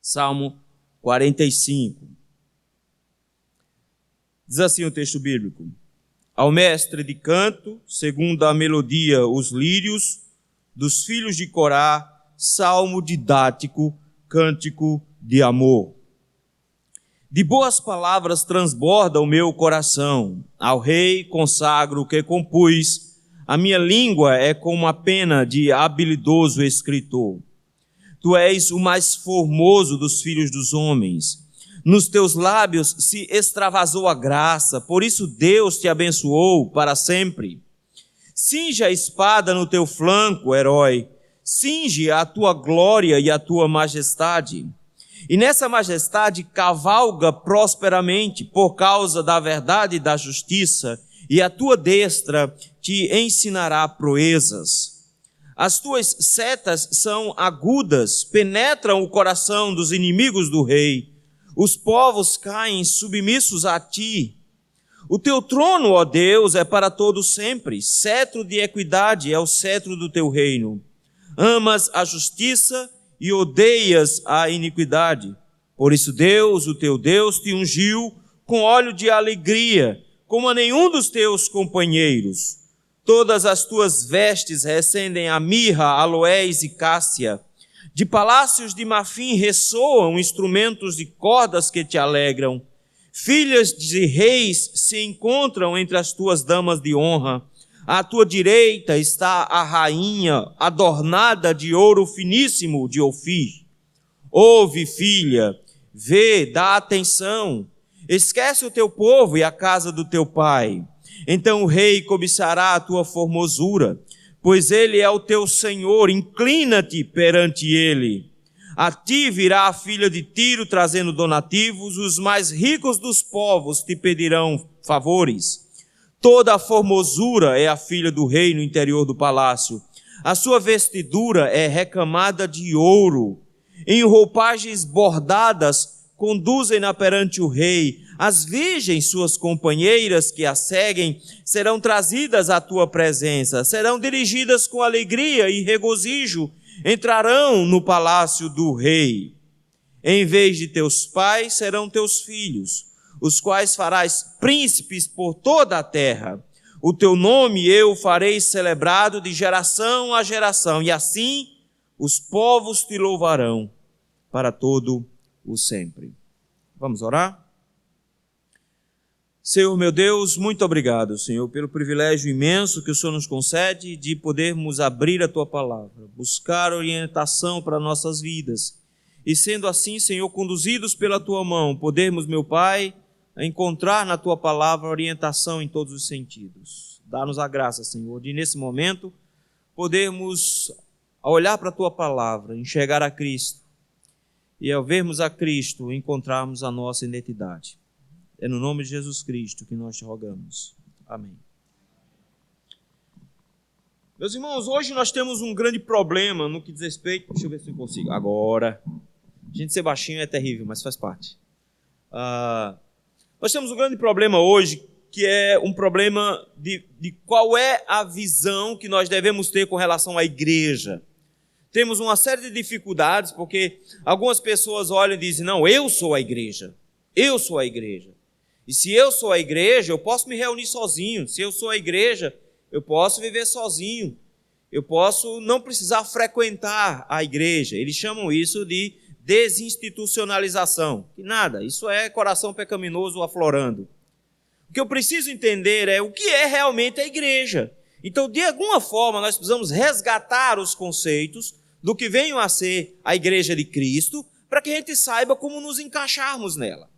Salmo 45. Diz assim o texto bíblico: ao mestre de canto, segundo a melodia, os lírios, dos filhos de Corá, salmo didático, cântico de amor. De boas palavras transborda o meu coração, ao rei consagro o que compus, a minha língua é como a pena de habilidoso escritor. Tu és o mais formoso dos filhos dos homens. Nos teus lábios se extravasou a graça, por isso Deus te abençoou para sempre. Cinge a espada no teu flanco, herói, cinge a tua glória e a tua majestade. E nessa majestade cavalga prosperamente por causa da verdade e da justiça, e a tua destra te ensinará proezas. As tuas setas são agudas, penetram o coração dos inimigos do rei. Os povos caem submissos a ti. O teu trono, ó Deus, é para todo sempre. Cetro de equidade é o cetro do teu reino. Amas a justiça e odeias a iniquidade. Por isso Deus, o teu Deus, te ungiu com óleo de alegria, como a nenhum dos teus companheiros. Todas as tuas vestes recendem a mirra, aloés e cássia. De palácios de marfim ressoam instrumentos de cordas que te alegram. Filhas de reis se encontram entre as tuas damas de honra. À tua direita está a rainha, adornada de ouro finíssimo de Ofir. Ouve, filha, vê, dá atenção. Esquece o teu povo e a casa do teu pai. Então o rei cobiçará a tua formosura, pois ele é o teu Senhor, inclina-te perante ele. A ti virá a filha de Tiro trazendo donativos, os mais ricos dos povos te pedirão favores. Toda a formosura é a filha do rei no interior do palácio. A sua vestidura é recamada de ouro. Em roupagens bordadas conduzem-na perante o rei. As virgens, suas companheiras que a seguem, serão trazidas à tua presença, serão dirigidas com alegria e regozijo, entrarão no palácio do rei. Em vez de teus pais serão teus filhos, os quais farás príncipes por toda a terra. O teu nome eu farei celebrado de geração a geração, e assim os povos te louvarão para todo o sempre. Vamos orar? Senhor meu Deus, muito obrigado, Senhor, pelo privilégio imenso que o Senhor nos concede de podermos abrir a Tua palavra, buscar orientação para nossas vidas. E sendo assim, Senhor, conduzidos pela Tua mão, podermos, meu Pai, encontrar na Tua palavra orientação em todos os sentidos. Dá-nos a graça, Senhor, de nesse momento podermos, ao olhar para a Tua palavra, enxergar a Cristo. E ao vermos a Cristo, encontrarmos a nossa identidade. É no nome de Jesus Cristo que nós te rogamos. Amém. Meus irmãos, hoje nós temos um grande problema no que diz respeito... Deixa eu ver se eu consigo. Agora. A gente ser baixinho é terrível, mas faz parte. Nós temos um grande problema hoje, que é um problema de qual é a visão que nós devemos ter com relação à igreja. Temos uma série de dificuldades, porque algumas pessoas olham e dizem, não, eu sou a igreja. Eu sou a igreja. E se eu sou a igreja, eu posso me reunir sozinho. Se eu sou a igreja, eu posso viver sozinho. Eu posso não precisar frequentar a igreja. Eles chamam isso de desinstitucionalização. E nada, isso é coração pecaminoso aflorando. O que eu preciso entender é o que é realmente a igreja. Então, de alguma forma, nós precisamos resgatar os conceitos do que venham a ser a igreja de Cristo, para que a gente saiba como nos encaixarmos nela.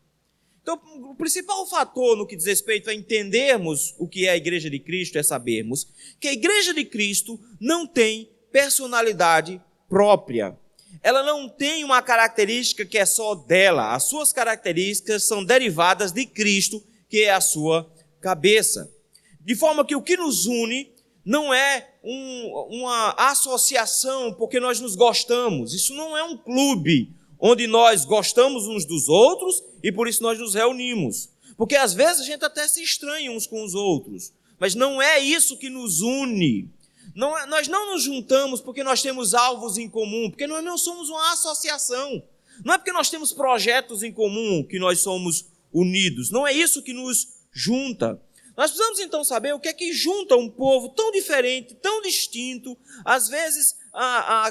Então, o principal fator no que diz respeito a entendermos o que é a igreja de Cristo é sabermos que a igreja de Cristo não tem personalidade própria. Ela não tem uma característica que é só dela. As suas características são derivadas de Cristo, que é a sua cabeça. De forma que o que nos une não é uma associação porque nós nos gostamos. Isso não é um clube onde nós gostamos uns dos outros e por isso nós nos reunimos. Porque às vezes a gente até se estranha uns com os outros, mas não é isso que nos une. Nós não nos juntamos porque nós temos alvos em comum, porque nós não somos uma associação. Não é porque nós temos projetos em comum que nós somos unidos. Não é isso que nos junta. Nós precisamos então saber o que é que junta um povo tão diferente, tão distinto, às vezes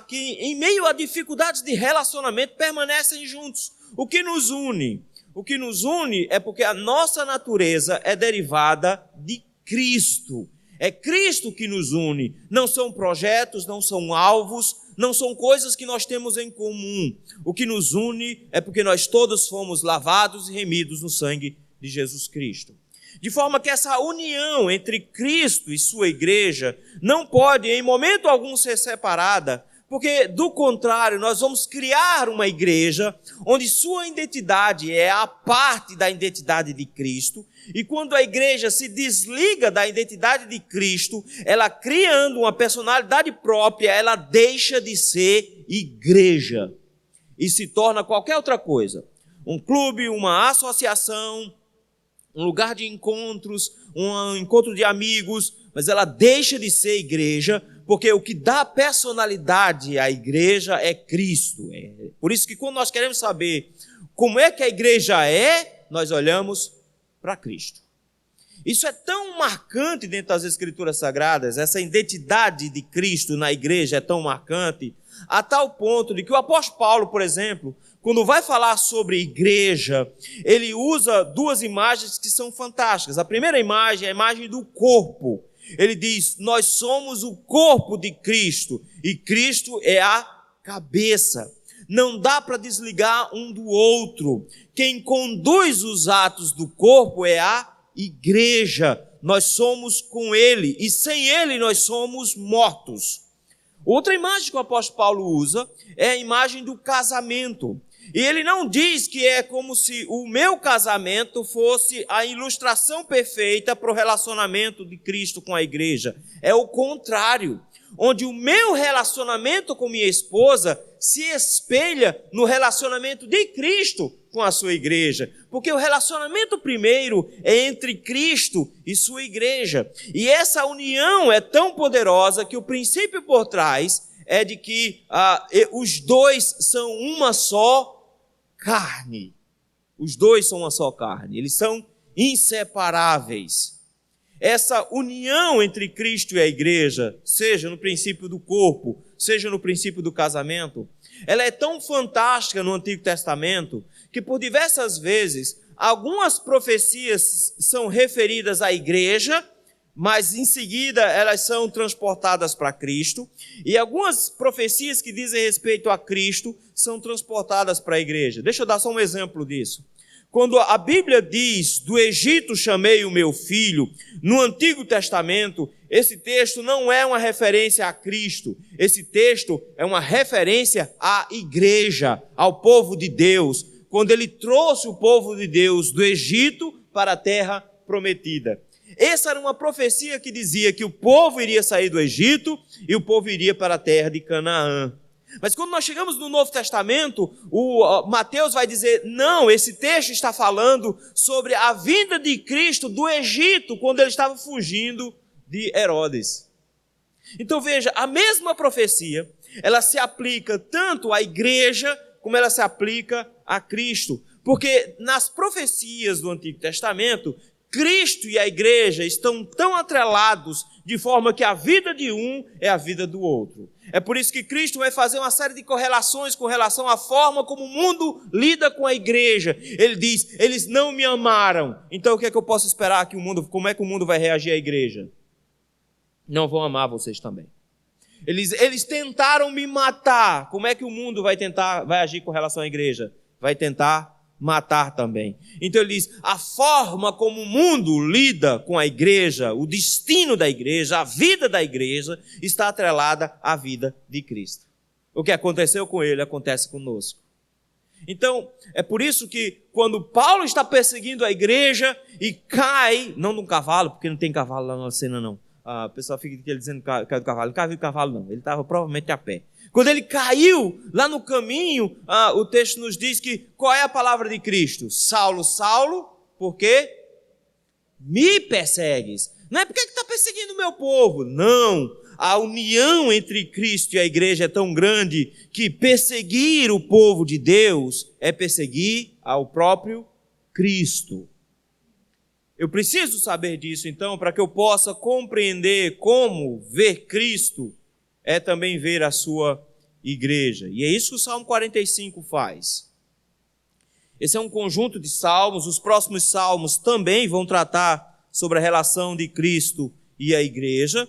que em meio a dificuldades de relacionamento permanecem juntos. O que nos une? O que nos une é porque a nossa natureza é derivada de Cristo. É Cristo que nos une. Não são projetos, não são alvos, não são coisas que nós temos em comum. O que nos une é porque nós todos fomos lavados e remidos no sangue de Jesus Cristo. De forma que essa união entre Cristo e sua igreja não pode em momento algum ser separada, porque do contrário nós vamos criar uma igreja onde sua identidade é a parte da identidade de Cristo, e quando a igreja se desliga da identidade de Cristo, ela criando uma personalidade própria, ela deixa de ser igreja e se torna qualquer outra coisa. Um clube, uma associação, um lugar de encontros, um encontro de amigos, mas ela deixa de ser igreja, porque o que dá personalidade à igreja é Cristo. Por isso que quando nós queremos saber como é que a igreja é, nós olhamos para Cristo. Isso é tão marcante dentro das Escrituras Sagradas, essa identidade de Cristo na igreja é tão marcante, a tal ponto de que o apóstolo Paulo, por exemplo, quando vai falar sobre igreja, ele usa duas imagens que são fantásticas. A primeira imagem é a imagem do corpo. Ele diz, nós somos o corpo de Cristo e Cristo é a cabeça. Não dá para desligar um do outro. Quem conduz os atos do corpo é a igreja. Nós somos com ele e sem ele nós somos mortos. Outra imagem que o apóstolo Paulo usa é a imagem do casamento. E ele não diz que é como se o meu casamento fosse a ilustração perfeita para o relacionamento de Cristo com a igreja. É o contrário, onde o meu relacionamento com minha esposa se espelha no relacionamento de Cristo com a sua igreja. Porque o relacionamento primeiro é entre Cristo e sua igreja. E essa união é tão poderosa que o princípio por trás é de que os dois são uma só carne. Os dois são uma só carne. Eles são inseparáveis. Essa união entre Cristo e a igreja, seja no princípio do corpo, seja no princípio do casamento, ela é tão fantástica no Antigo Testamento que por diversas vezes algumas profecias são referidas à igreja, mas em seguida elas são transportadas para Cristo, e algumas profecias que dizem respeito a Cristo são transportadas para a igreja. Deixa eu dar só um exemplo disso. Quando a Bíblia diz, do Egito chamei o meu filho, no Antigo Testamento, esse texto não é uma referência a Cristo, esse texto é uma referência à igreja, ao povo de Deus, quando ele trouxe o povo de Deus do Egito para a terra prometida. Essa era uma profecia que dizia que o povo iria sair do Egito e o povo iria para a terra de Canaã. Mas quando nós chegamos no Novo Testamento, o Mateus vai dizer, não, esse texto está falando sobre a vinda de Cristo do Egito, quando ele estava fugindo de Herodes. Então veja, a mesma profecia, ela se aplica tanto à igreja, como ela se aplica a Cristo. Porque nas profecias do Antigo Testamento, Cristo e a igreja estão tão atrelados de forma que a vida de um é a vida do outro. É por isso que Cristo vai fazer uma série de correlações com relação à forma como o mundo lida com a igreja. Ele diz, eles não me amaram. Então o que é que eu posso esperar que o mundo, como é que o mundo vai reagir à igreja? Não vão amar vocês também. Eles tentaram me matar. Como é que o mundo vai agir com relação à igreja? Vai tentar matar também. Então ele diz, a forma como o mundo lida com a igreja, o destino da igreja, a vida da igreja, está atrelada à vida de Cristo. O que aconteceu com ele, acontece conosco. Então, é por isso que quando Paulo está perseguindo a igreja e cai, não de um cavalo, porque não tem cavalo lá na cena não. O pessoal fica dizendo que caiu do cavalo. Não caiu do cavalo não, ele estava provavelmente a pé. Quando ele caiu lá no caminho, o texto nos diz que, qual é a palavra de Cristo? Saulo, Saulo, por quê? Me persegues. Não é porque está perseguindo o meu povo, não. a união entre Cristo e a igreja é tão grande que perseguir o povo de Deus é perseguir ao próprio Cristo. Eu preciso saber disso, então, para que eu possa compreender como ver Cristo é também ver a sua igreja. E é isso que o Salmo 45 faz. Esse é um conjunto de salmos. Os próximos salmos também vão tratar sobre a relação de Cristo e a igreja.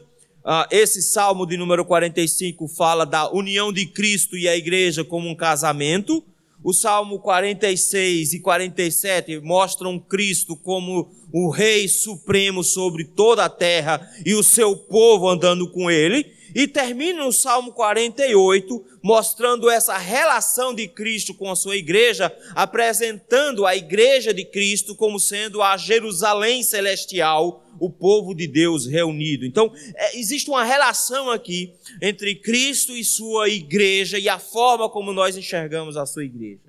Esse salmo de número 45 fala da união de Cristo e a igreja como um casamento. O Salmo 46 e 47 mostram Cristo como o Rei Supremo sobre toda a terra e o seu povo andando com ele. E termina o Salmo 48 mostrando essa relação de Cristo com a sua igreja, apresentando a igreja de Cristo como sendo a Jerusalém celestial, o povo de Deus reunido. Então, existe uma relação aqui entre Cristo e sua igreja e a forma como nós enxergamos a sua igreja.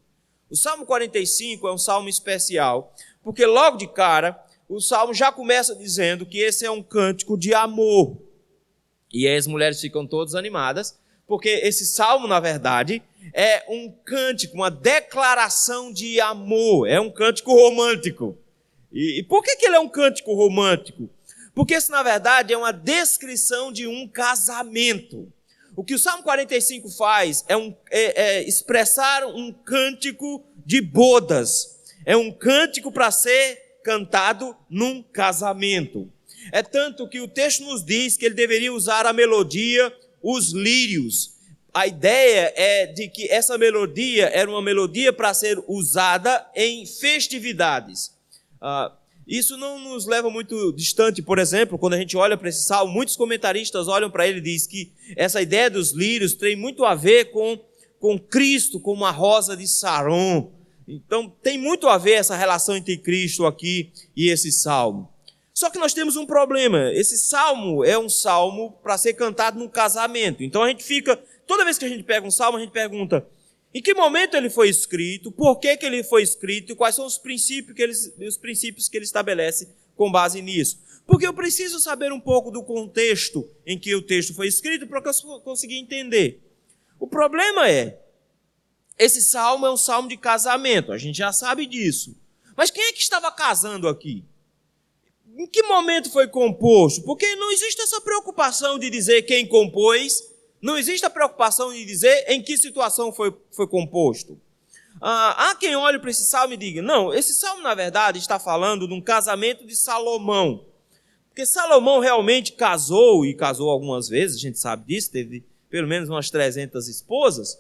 O Salmo 45 é um salmo especial, porque logo de cara, o salmo já começa dizendo que esse é um cântico de amor. E aí as mulheres ficam todas animadas, porque esse salmo, na verdade, é um cântico, uma declaração de amor, é um cântico romântico. E por que ele é um cântico romântico? Porque isso, na verdade, é uma descrição de um casamento. O que o Salmo 45 faz é expressar um cântico de bodas. É um cântico para ser cantado num casamento. É tanto que o texto nos diz que ele deveria usar a melodia, os lírios. A ideia é de que essa melodia era uma melodia para ser usada em festividades. Isso não nos leva muito distante, por exemplo, quando a gente olha para esse salmo, muitos comentaristas olham para ele e dizem que essa ideia dos lírios tem muito a ver com Cristo, como a rosa de Saron. Então, tem muito a ver essa relação entre Cristo aqui e esse salmo. Só que nós temos um problema. Esse salmo é um salmo para ser cantado num casamento. Então, a gente fica, toda vez que a gente pega um salmo, a gente pergunta: em que momento ele foi escrito? Por que ele foi escrito? E quais são os princípios que ele estabelece com base nisso? Porque eu preciso saber um pouco do contexto em que o texto foi escrito para que eu consiga entender. O problema esse salmo é um salmo de casamento, a gente já sabe disso. Mas quem é que estava casando aqui? Em que momento foi composto? Porque não existe essa preocupação de dizer quem compôs. Não existe a preocupação de dizer em que situação foi composto. Há quem olhe para esse salmo e diga: não, esse salmo na verdade está falando de um casamento de Salomão. Porque Salomão realmente casou, e casou algumas vezes, a gente sabe disso, teve pelo menos umas 300 esposas.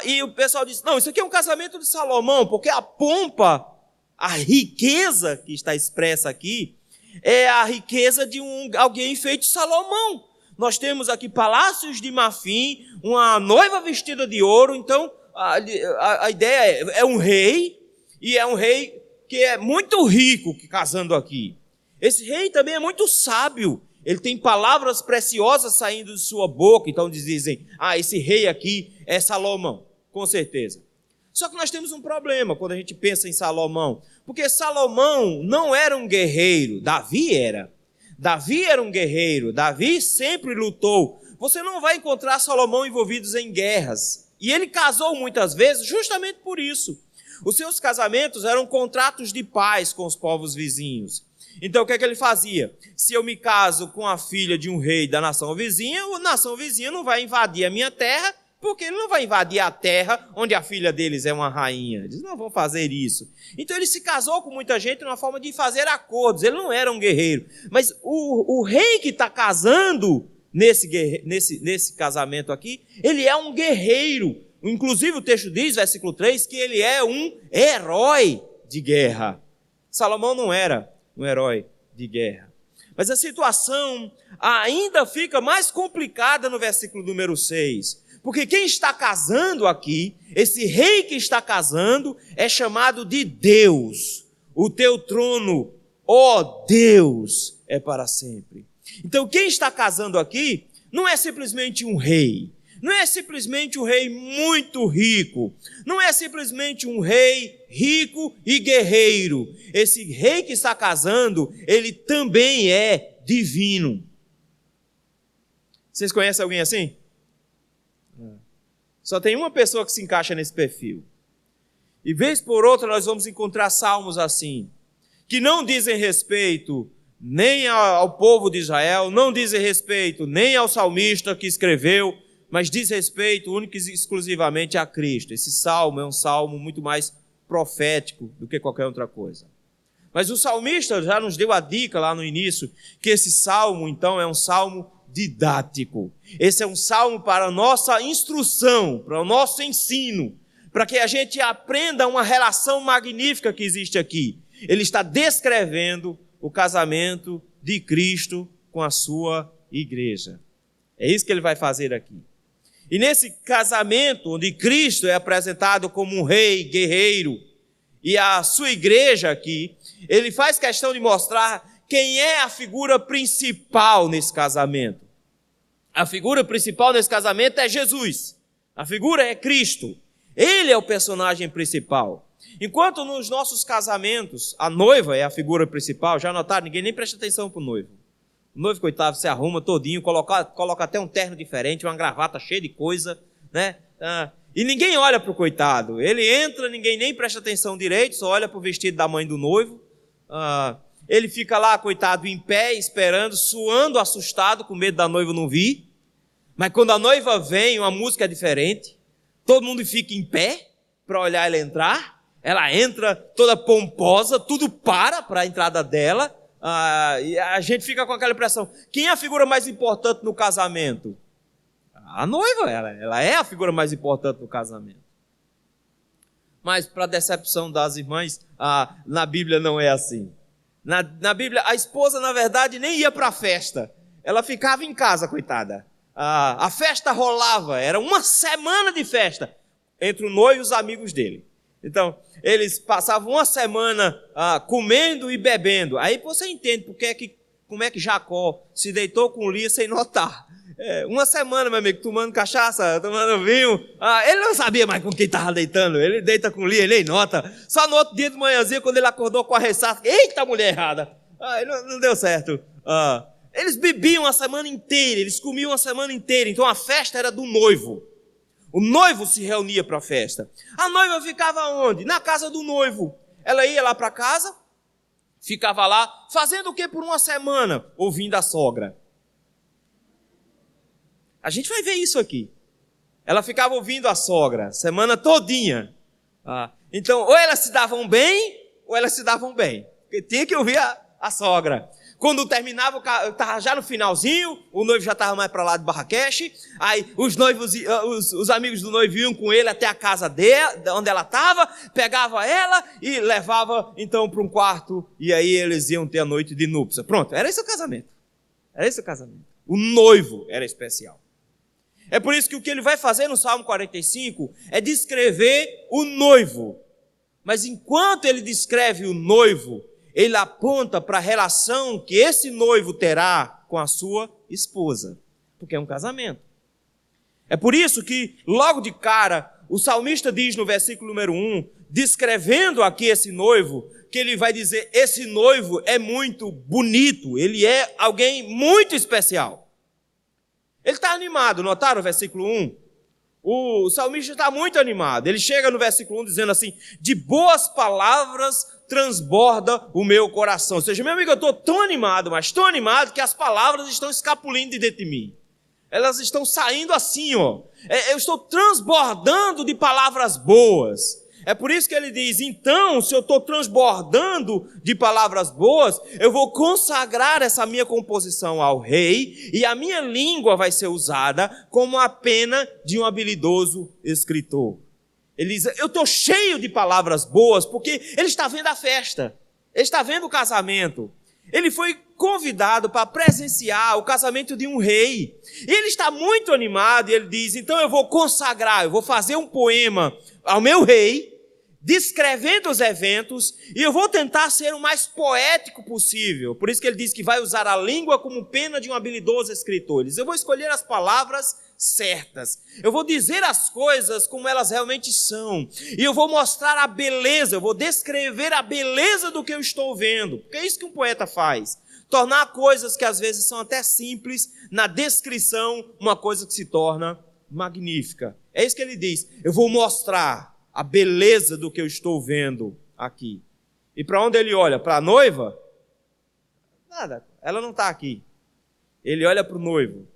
E o pessoal disse: não, isso aqui é um casamento de Salomão, porque a pompa, a riqueza que está expressa aqui, é a riqueza de alguém feito Salomão. Nós temos aqui palácios de marfim, uma noiva vestida de ouro. Então, a ideia é um rei, e é um rei que é muito rico casando aqui. Esse rei também é muito sábio. Ele tem palavras preciosas saindo de sua boca. Então dizem: esse rei aqui é Salomão, com certeza. Só que nós temos um problema quando a gente pensa em Salomão. Porque Salomão não era um guerreiro, Davi era. Davi era um guerreiro, Davi sempre lutou. Você não vai encontrar Salomão envolvido em guerras. E ele casou muitas vezes justamente por isso. Os seus casamentos eram contratos de paz com os povos vizinhos. Então o que é que ele fazia? Se eu me caso com a filha de um rei da nação vizinha, a nação vizinha não vai invadir a minha terra, porque ele não vai invadir a terra onde a filha deles é uma rainha. Eles não vão fazer isso. Então ele se casou com muita gente numa forma de fazer acordos. Ele não era um guerreiro. Mas o rei que está casando nesse casamento aqui, ele é um guerreiro. Inclusive o texto diz, versículo 3, que ele é um herói de guerra. Salomão não era um herói de guerra. Mas a situação ainda fica mais complicada no versículo número 6. Porque quem está casando aqui, esse rei que está casando, é chamado de Deus. O teu trono, ó Deus, é para sempre. Então quem está casando aqui não é simplesmente um rei. Não é simplesmente um rei muito rico. Não é simplesmente um rei rico e guerreiro. Esse rei que está casando, ele também é divino. Vocês conhecem alguém assim? Só tem uma pessoa que se encaixa nesse perfil. E vez por outra nós vamos encontrar salmos assim, que não dizem respeito nem ao povo de Israel, não dizem respeito nem ao salmista que escreveu, mas diz respeito única e exclusivamente a Cristo. Esse salmo é um salmo muito mais profético do que qualquer outra coisa. Mas o salmista já nos deu a dica lá no início, que esse salmo então é um salmo didático. Esse é um salmo para a nossa instrução, para o nosso ensino, para que a gente aprenda uma relação magnífica que existe aqui. Ele está descrevendo o casamento de Cristo com a sua igreja. É isso que ele vai fazer aqui. E nesse casamento, onde Cristo é apresentado como um rei guerreiro, e a sua igreja aqui, ele faz questão de mostrar quem é a figura principal nesse casamento. A figura principal nesse casamento é Jesus. A figura é Cristo. Ele é o personagem principal. Enquanto nos nossos casamentos, a noiva é a figura principal, já notaram? Ninguém nem presta atenção para o noivo. O noivo, coitado, se arruma todinho, coloca até um terno diferente, uma gravata cheia de coisa, né? E ninguém olha para o coitado. Ele entra, ninguém nem presta atenção direito, só olha para o vestido da mãe do noivo. Ele fica lá, coitado, em pé, esperando, suando, assustado, com medo da noiva não vir. Mas quando a noiva vem, uma música é diferente. Todo mundo fica em pé para olhar ela entrar. Ela entra toda pomposa, tudo para a entrada dela. E a gente fica com aquela impressão: quem é a figura mais importante no casamento? A noiva, ela é a figura mais importante no casamento. Mas, para decepção das irmãs, na Bíblia não é assim. Na Bíblia, a esposa, na verdade, nem ia para a festa. Ela ficava em casa, coitada. A festa rolava, era uma semana de festa entre o noivo e os amigos dele. Então, eles passavam uma semana comendo e bebendo. Aí você entende como é que Jacó se deitou com Lia sem notar. Uma semana, meu amigo, tomando cachaça, tomando vinho. Ele não sabia mais com quem estava deitando. Ele deita com Lia, ele nem nota. Só no outro dia de manhãzinha, quando ele acordou com a ressaca, eita, mulher errada. Não deu certo. Eles bebiam a semana inteira, eles comiam a semana inteira. Então a festa era do noivo. O noivo se reunia para a festa. A noiva ficava onde? Na casa do noivo. Ela ia lá para casa, ficava lá, fazendo o que por uma semana? Ouvindo a sogra. A gente vai ver isso aqui. Ela ficava ouvindo a sogra, semana todinha. Então, ou elas se davam bem, ou elas se davam bem. Porque tinha que ouvir a sogra. Quando terminava, estava já no finalzinho, o noivo já estava mais para lá de Marrakech, aí os noivos, os amigos do noivo iam com ele até a casa dela, onde ela estava, pegava ela e levava então para um quarto, e aí eles iam ter a noite de núpcia. Pronto, era esse o casamento. Era esse o casamento. O noivo era especial. É por isso que o que ele vai fazer no Salmo 45 é descrever o noivo. Mas enquanto ele descreve o noivo, ele aponta para a relação que esse noivo terá com a sua esposa, porque é um casamento. É por isso que, logo de cara, o salmista diz no versículo número 1, descrevendo aqui esse noivo, que ele vai dizer: esse noivo é muito bonito, ele é alguém muito especial. Ele está animado, notaram o versículo 1? O salmista está muito animado. Ele chega no versículo 1 dizendo assim: de boas palavras transborda o meu coração. Ou seja, meu amigo, eu estou tão animado, mas tão animado que as palavras estão escapulindo de dentro de mim. Elas estão saindo assim, ó. Eu estou transbordando de palavras boas. É por isso que ele diz: então, se eu estou transbordando de palavras boas, eu vou consagrar essa minha composição ao rei, e a minha língua vai ser usada como a pena de um habilidoso escritor. Ele diz: eu estou cheio de palavras boas, porque ele está vendo a festa, ele está vendo o casamento. Ele foi convidado para presenciar o casamento de um rei. Ele está muito animado e ele diz: então eu vou consagrar, eu vou fazer um poema ao meu rei, descrevendo os eventos, e eu vou tentar ser o mais poético possível. Por isso que ele diz que vai usar a língua como pena de um habilidoso escritor. Ele diz: eu vou escolher as palavras certas, eu vou dizer as coisas como elas realmente são, e eu vou mostrar a beleza, eu vou descrever a beleza do que eu estou vendo, porque é isso que um poeta faz. Tornar coisas que às vezes são até simples, na descrição, uma coisa que se torna magnífica. É isso que ele diz. Eu vou mostrar a beleza do que eu estou vendo aqui. E para onde ele olha? Para a noiva? Nada, ela não está aqui. Ele olha para o noivo.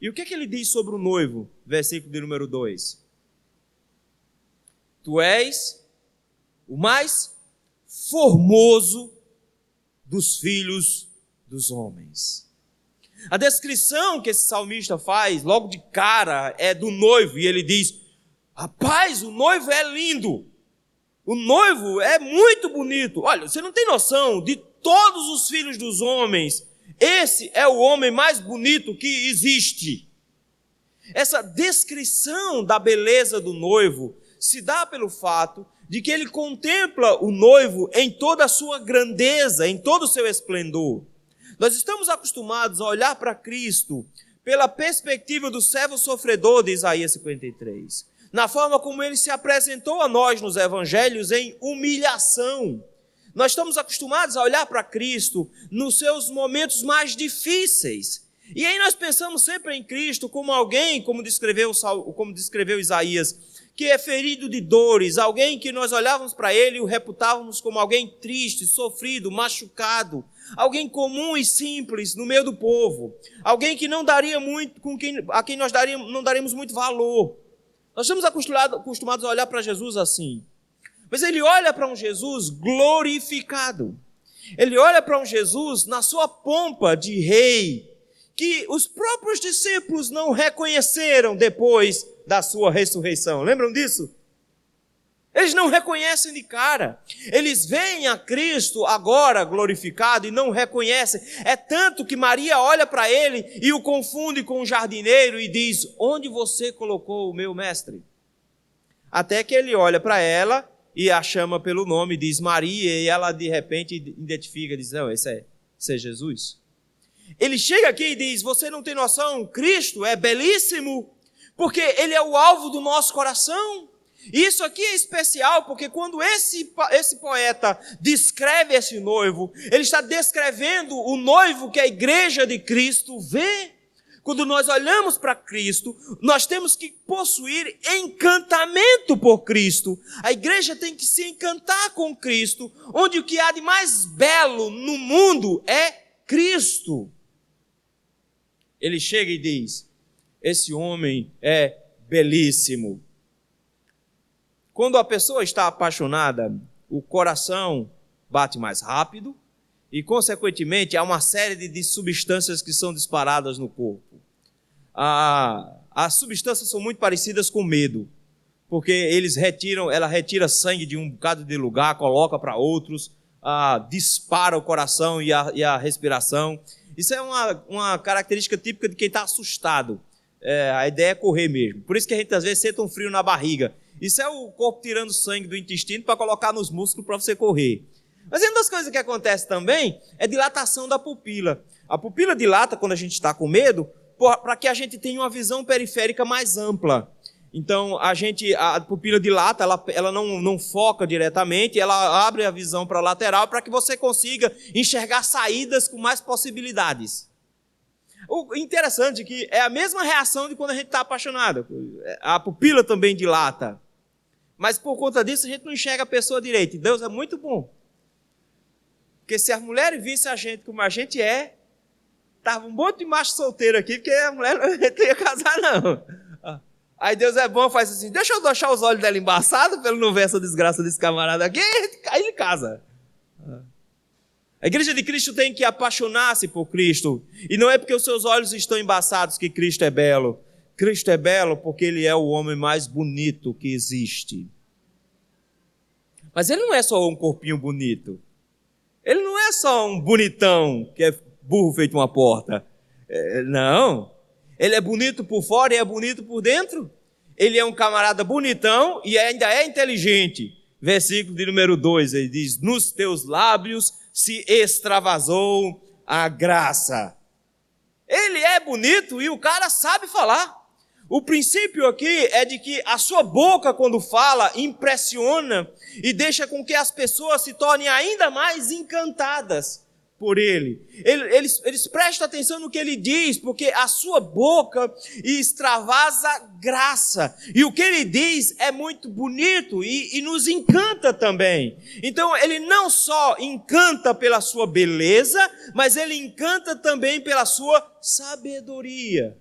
E o que é que ele diz sobre o noivo? Versículo de número 2. Tu és o mais formoso dos filhos dos homens. A descrição que esse salmista faz, logo de cara, é do noivo. E ele diz, rapaz, o noivo é lindo. O noivo é muito bonito. Olha, você não tem noção, de todos os filhos dos homens, esse é o homem mais bonito que existe. Essa descrição da beleza do noivo se dá pelo fato de que ele contempla o noivo em toda a sua grandeza, em todo o seu esplendor. Nós estamos acostumados a olhar para Cristo pela perspectiva do servo sofredor de Isaías 53, na forma como ele se apresentou a nós nos evangelhos em humilhação. Nós estamos acostumados a olhar para Cristo nos seus momentos mais difíceis. E aí nós pensamos sempre em Cristo como alguém, como descreveu Isaías, que é ferido de dores, alguém que nós olhávamos para ele e o reputávamos como alguém triste, sofrido, machucado, alguém comum e simples no meio do povo, alguém que não daria muito, a quem nós não daríamos muito valor. Nós estamos acostumados a olhar para Jesus assim. Mas ele olha para um Jesus glorificado. Ele olha para um Jesus na sua pompa de rei, que os próprios discípulos não reconheceram depois da sua ressurreição. Lembram disso? Eles não reconhecem de cara. Eles veem a Cristo agora glorificado e não reconhecem. É tanto que Maria olha para ele e o confunde com um jardineiro e diz, onde você colocou o meu mestre? Até que ele olha para ela e a chama pelo nome, diz Maria, e ela de repente identifica, diz, não, esse é Jesus. Ele chega aqui e diz, você não tem noção, Cristo é belíssimo, porque ele é o alvo do nosso coração. E isso aqui é especial, porque quando esse poeta descreve esse noivo, ele está descrevendo o noivo que a igreja de Cristo vê. Quando nós olhamos para Cristo, nós temos que possuir encantamento por Cristo. A igreja tem que se encantar com Cristo, onde o que há de mais belo no mundo é Cristo. Ele chega e diz, esse homem é belíssimo. Quando a pessoa está apaixonada, o coração bate mais rápido e, consequentemente, há uma série de substâncias que são disparadas no corpo. As substâncias são muito parecidas com medo, porque ela retira sangue de um bocado de lugar, coloca para outros, dispara o coração e a respiração. Isso é uma característica típica de quem está assustado. A ideia é correr mesmo. Por isso que a gente às vezes sente um frio na barriga. Isso é o corpo tirando sangue do intestino para colocar nos músculos para você correr. Mas uma das coisas que acontece também é dilatação da pupila. A pupila dilata quando a gente está com medo, para que a gente tenha uma visão periférica mais ampla. Então, a pupila dilata, ela não foca diretamente, ela abre a visão para a lateral para que você consiga enxergar saídas com mais possibilidades. O interessante é que é a mesma reação de quando a gente está apaixonado. A pupila também dilata. Mas por conta disso a gente não enxerga a pessoa direito. E Deus é muito bom. Porque se as mulheres vissem a gente como a gente é, estava um monte de macho solteiro aqui, porque a mulher não ia casar não. Aí Deus é bom, faz assim, deixa eu deixar os olhos dela embaçados para ele não ver essa desgraça desse camarada aqui, aí ele casa. A igreja de Cristo tem que apaixonar-se por Cristo. E não é porque os seus olhos estão embaçados que Cristo é belo. Cristo é belo porque ele é o homem mais bonito que existe. Mas ele não é só um corpinho bonito. Ele não é só um bonitão que é burro feito uma porta. Não. Ele é bonito por fora e é bonito por dentro. Ele é um camarada bonitão e ainda é inteligente. Versículo de número 2, ele diz, nos teus lábios se extravasou a graça. Ele é bonito e o cara sabe falar. O princípio aqui é de que a sua boca, quando fala, impressiona e deixa com que as pessoas se tornem ainda mais encantadas por ele. Eles prestam atenção no que ele diz, porque a sua boca extravasa graça. E o que ele diz é muito bonito e nos encanta também. Então ele não só encanta pela sua beleza, mas ele encanta também pela sua sabedoria,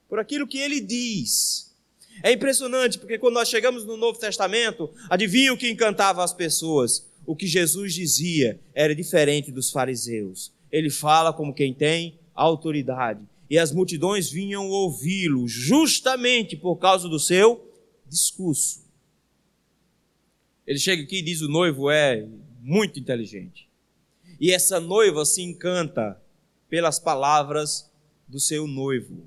por aquilo que ele diz. É impressionante, porque quando nós chegamos no Novo Testamento, adivinha o que encantava as pessoas? O que Jesus dizia era diferente dos fariseus. Ele fala como quem tem autoridade. E as multidões vinham ouvi-lo justamente por causa do seu discurso. Ele chega aqui e diz: o noivo é muito inteligente. E essa noiva se encanta pelas palavras do seu noivo.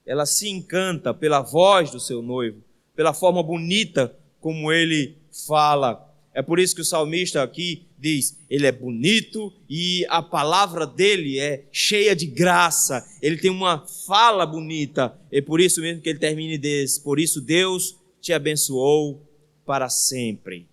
Ela se encanta pela voz do seu noivo, pela forma bonita como ele fala. É por isso que o salmista aqui diz, ele é bonito e a palavra dele é cheia de graça. Ele tem uma fala bonita. É por isso mesmo que ele termina e diz: por isso Deus te abençoou para sempre.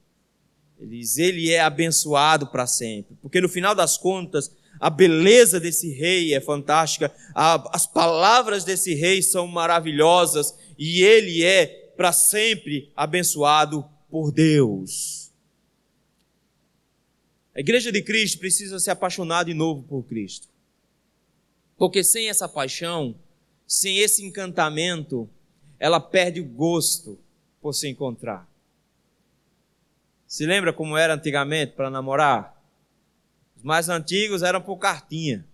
Ele diz, ele é abençoado para sempre. Porque no final das contas, a beleza desse rei é fantástica. As palavras desse rei são maravilhosas. E ele é para sempre abençoado por Deus. A igreja de Cristo precisa se apaixonar de novo por Cristo. Porque sem essa paixão, sem esse encantamento, ela perde o gosto por se encontrar. Se lembra como era antigamente para namorar? Os mais antigos eram por cartinha.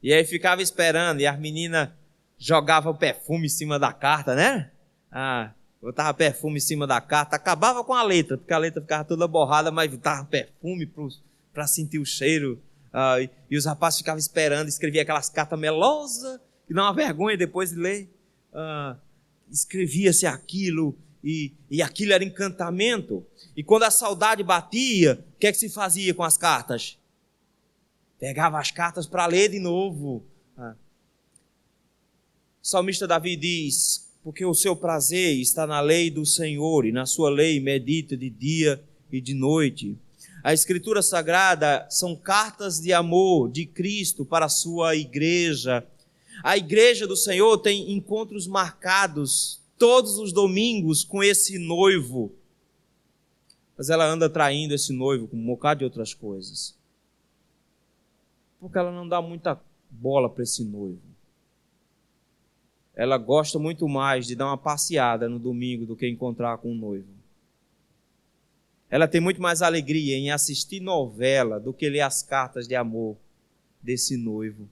E aí ficava esperando, e as meninas jogavam perfume em cima da carta, né? Botava perfume em cima da carta, acabava com a letra, porque a letra ficava toda borrada, mas botava perfume para sentir o cheiro. E os rapazes ficavam esperando, escrevia aquelas cartas melosas, que dá uma vergonha depois de ler. Escrevia-se aquilo, e aquilo era encantamento. E quando a saudade batia, o que é que se fazia com as cartas? Pegava as cartas para ler de novo. O salmista Davi diz: porque o seu prazer está na lei do Senhor, e na sua lei medita de dia e de noite. A Escritura Sagrada são cartas de amor de Cristo para a sua igreja. A igreja do Senhor tem encontros marcados todos os domingos com esse noivo. Mas ela anda traindo esse noivo com um bocado de outras coisas. Porque ela não dá muita bola para esse noivo. Ela gosta muito mais de dar uma passeada no domingo do que encontrar com o noivo. Ela tem muito mais alegria em assistir novela do que ler as cartas de amor desse noivo.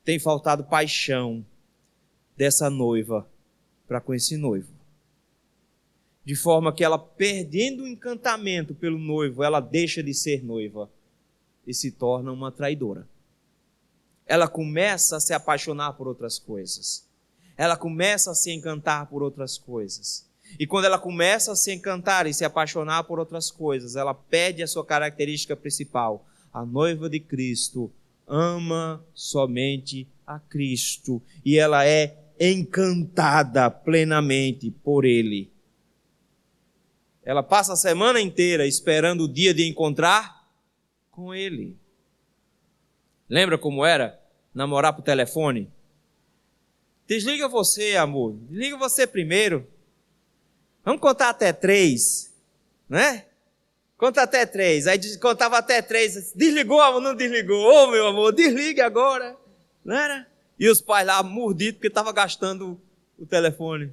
Tem faltado paixão dessa noiva para com esse noivo. De forma que ela, perdendo o encantamento pelo noivo, ela deixa de ser noiva e se torna uma traidora. Ela começa a se apaixonar por outras coisas. Ela começa a se encantar por outras coisas. E quando ela começa a se encantar e se apaixonar por outras coisas, ela perde a sua característica principal. A noiva de Cristo ama somente a Cristo. E ela é encantada plenamente por Ele. Ela passa a semana inteira esperando o dia de encontrar com Ele. Lembra como era namorar por telefone? Desliga você, amor. Desliga você primeiro. Vamos contar até 3, né? Conta até 3. Aí contava até 3. Desligou, amor? Não desligou. Ô, meu amor, desligue agora. Não era? E os pais lá mordidos porque estavam gastando o telefone.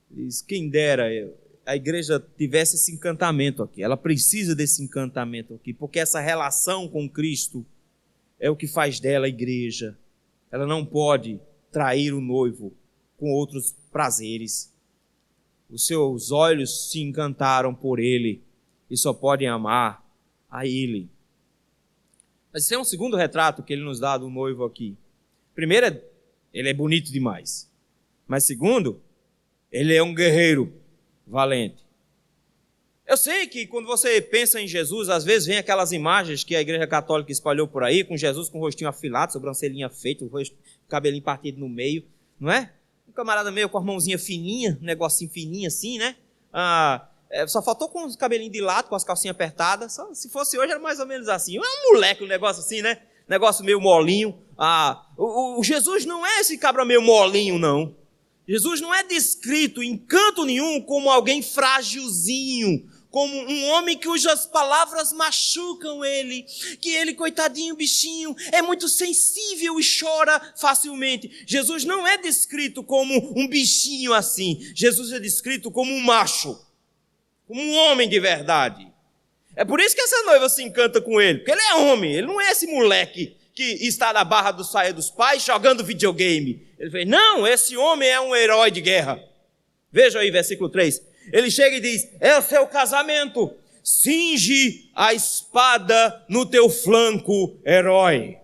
Diz, quem dera a igreja tivesse esse encantamento aqui. Ela precisa desse encantamento aqui, porque essa relação com Cristo é o que faz dela a igreja. Ela não pode trair o noivo com outros prazeres. Os seus olhos se encantaram por Ele e só podem amar a Ele. Mas esse é um segundo retrato que Ele nos dá do noivo aqui. Primeiro, ele é bonito demais. Mas segundo, ele é um guerreiro valente. Eu sei que quando você pensa em Jesus, às vezes vem aquelas imagens que a Igreja Católica espalhou por aí, com Jesus com o rostinho afilado, sobrancelhinha feita, o cabelinho partido no meio, não é? Um camarada meio com a mãozinha fininha, um negocinho fininho assim, né? Só faltou com os cabelinhos de lado, com as calcinhas apertadas. Se fosse hoje era mais ou menos assim. É um moleque, um negócio assim, né? Negócio meio molinho. O Jesus não é esse cabra meio molinho, não. Jesus não é descrito em canto nenhum como alguém frágilzinho, como um homem cujas palavras machucam ele, que ele, coitadinho, bichinho, é muito sensível e chora facilmente. Jesus não é descrito como um bichinho assim. Jesus é descrito como um macho, como um homem de verdade. É por isso que essa noiva se encanta com ele, porque ele é homem, ele não é esse moleque que está na barra do saia dos pais jogando videogame. Ele fala, não, esse homem é um herói de guerra. Veja aí, versículo 3. Ele chega e diz, é o seu casamento, cinge a espada no teu flanco, herói.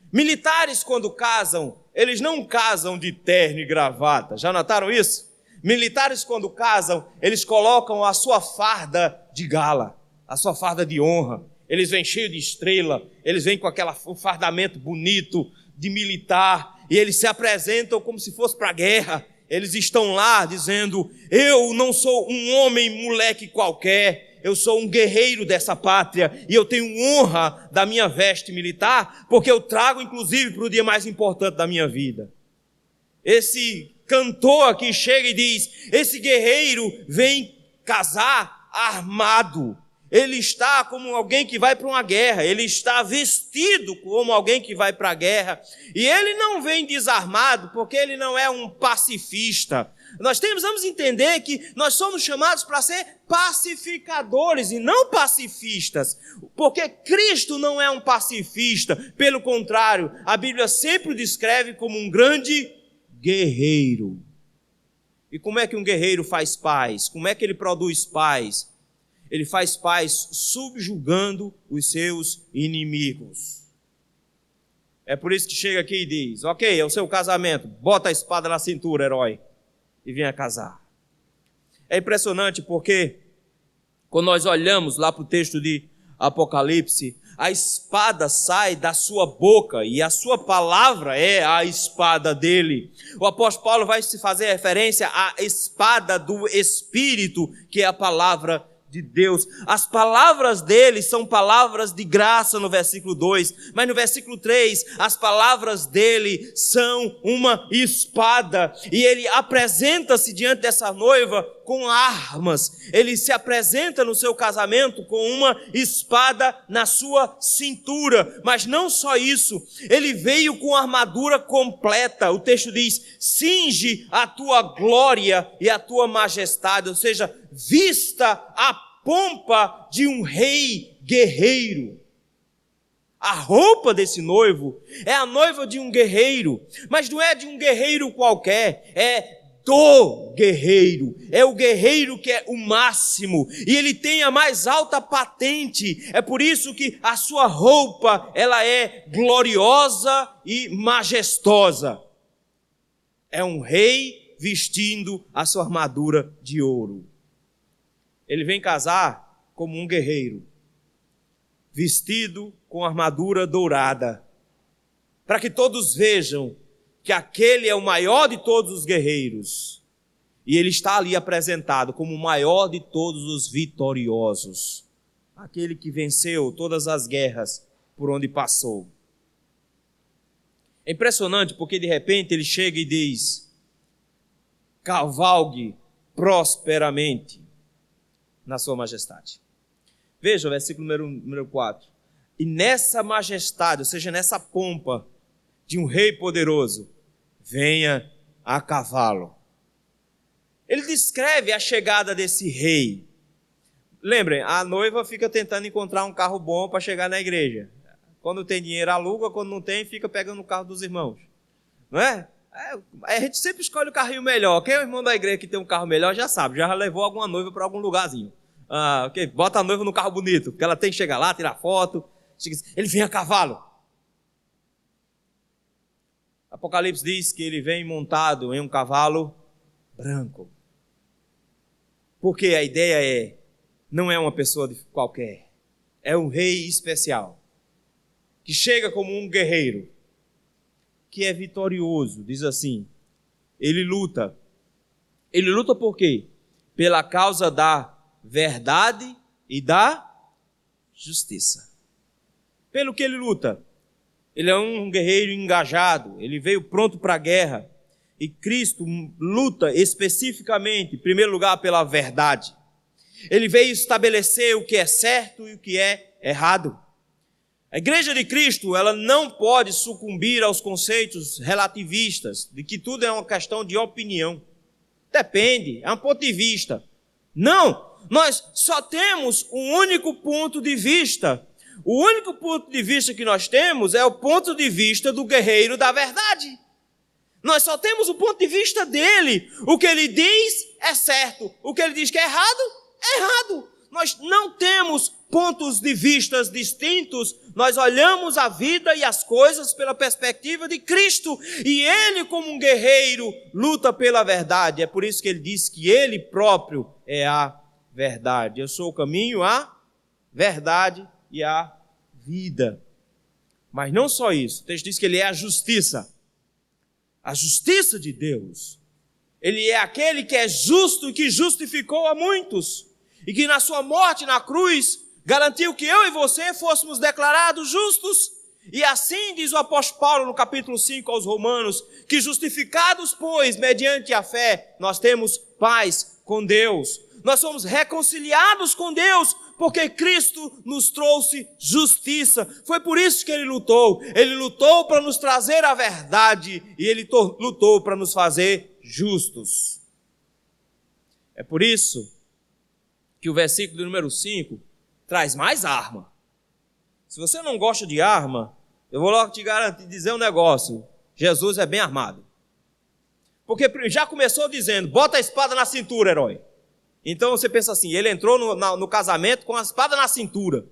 Militares, quando casam, eles não casam de terno e gravata. Já notaram isso? Militares, quando casam, eles colocam a sua farda de gala, a sua farda de honra. Eles vêm cheios de estrela, eles vêm com um fardamento bonito de militar, e eles se apresentam como se fosse para a guerra. Eles estão lá dizendo, eu não sou um homem moleque qualquer, eu sou um guerreiro dessa pátria, e eu tenho honra da minha veste militar, porque eu trago inclusive para o dia mais importante da minha vida. Esse cantor aqui chega e diz, esse guerreiro vem casar armado. Ele está como alguém que vai para uma guerra, ele está vestido como alguém que vai para a guerra, e ele não vem desarmado, porque ele não é um pacifista. Nós vamos entender que nós somos chamados para ser pacificadores e não pacifistas, porque Cristo não é um pacifista, pelo contrário, a Bíblia sempre o descreve como um grande guerreiro. E como é que um guerreiro faz paz? Como é que ele produz paz? Ele faz paz subjugando os seus inimigos. É por isso que chega aqui e diz, ok, é o seu casamento, bota a espada na cintura, herói, e venha casar. É impressionante porque, quando nós olhamos lá para o texto de Apocalipse, a espada sai da sua boca e a sua palavra é a espada dele. O apóstolo Paulo vai se fazer referência à espada do Espírito, que é a palavra de Deus. As palavras dele são palavras de graça no versículo 2, mas no versículo 3, as palavras dele são uma espada, e ele apresenta-se diante dessa noiva com armas. Ele se apresenta no seu casamento com uma espada na sua cintura, mas não só isso, ele veio com armadura completa. O texto diz, cinge a tua glória e a tua majestade, ou seja, vista a pompa de um rei guerreiro. A roupa desse noivo é a noiva de um guerreiro, mas não é de um guerreiro qualquer, é do guerreiro, é o guerreiro que é o máximo, e ele tem a mais alta patente. É por isso que a sua roupa, ela é gloriosa e majestosa. É um rei vestindo a sua armadura de ouro. Ele vem casar como um guerreiro, vestido com armadura dourada, para que todos vejam que aquele é o maior de todos os guerreiros, e ele está ali apresentado como o maior de todos os vitoriosos, aquele que venceu todas as guerras por onde passou. É impressionante porque de repente ele chega e diz, cavalgue prosperamente na sua majestade. Veja o versículo número 4. E nessa majestade, ou seja, nessa pompa de um rei poderoso, venha a cavalo. Ele descreve a chegada desse rei. Lembrem, a noiva fica tentando encontrar um carro bom para chegar na igreja. Quando tem dinheiro, aluga, quando não tem, fica pegando o carro dos irmãos. Não é? A gente sempre escolhe o carrinho melhor. Quem é o irmão da igreja que tem um carro melhor já sabe, já levou alguma noiva para algum lugarzinho. Okay? Bota a noiva no carro bonito, porque ela tem que chegar lá, tirar foto. Ele vem a cavalo. Apocalipse diz que ele vem montado em um cavalo branco. Porque a ideia não é uma pessoa qualquer, é um rei especial, que chega como um guerreiro, que é vitorioso, diz assim. Ele luta por quê? pela causa da verdade e da justiça. Pelo que ele luta? Ele é um guerreiro engajado, ele veio pronto para a guerra. E Cristo luta especificamente, em primeiro lugar, pela verdade. Ele veio estabelecer o que é certo e o que é errado. A Igreja de Cristo, ela não pode sucumbir aos conceitos relativistas, de que tudo é uma questão de opinião. Depende, é um ponto de vista. Não, nós só temos um único ponto de vista. O único ponto de vista que nós temos é o ponto de vista do guerreiro da verdade. Nós só temos o ponto de vista dele. O que ele diz é certo. O que ele diz que é errado, é errado. Nós não temos pontos de vistas distintos. Nós olhamos a vida e as coisas pela perspectiva de Cristo. E ele, como um guerreiro, luta pela verdade. É por isso que ele diz que ele próprio é a verdade. Eu sou o caminho, a verdade e a vida. Mas não só isso. O texto diz que ele é a justiça. A justiça de Deus. Ele é aquele que é justo e que justificou a muitos. E que na sua morte na cruz garantiu que eu e você fôssemos declarados justos. E assim diz o apóstolo Paulo no capítulo 5 aos Romanos, que justificados, pois, mediante a fé, nós temos paz com Deus. Nós somos reconciliados com Deus, porque Cristo nos trouxe justiça. Foi por isso que ele lutou. Ele lutou para nos trazer a verdade e ele lutou para nos fazer justos. É por isso que o versículo número 5 traz mais arma. Se você não gosta de arma, eu vou logo te garantir, dizer um negócio. Jesus é bem armado. Porque já começou dizendo, bota a espada na cintura, herói. Então você pensa assim, ele entrou no casamento com a espada na cintura.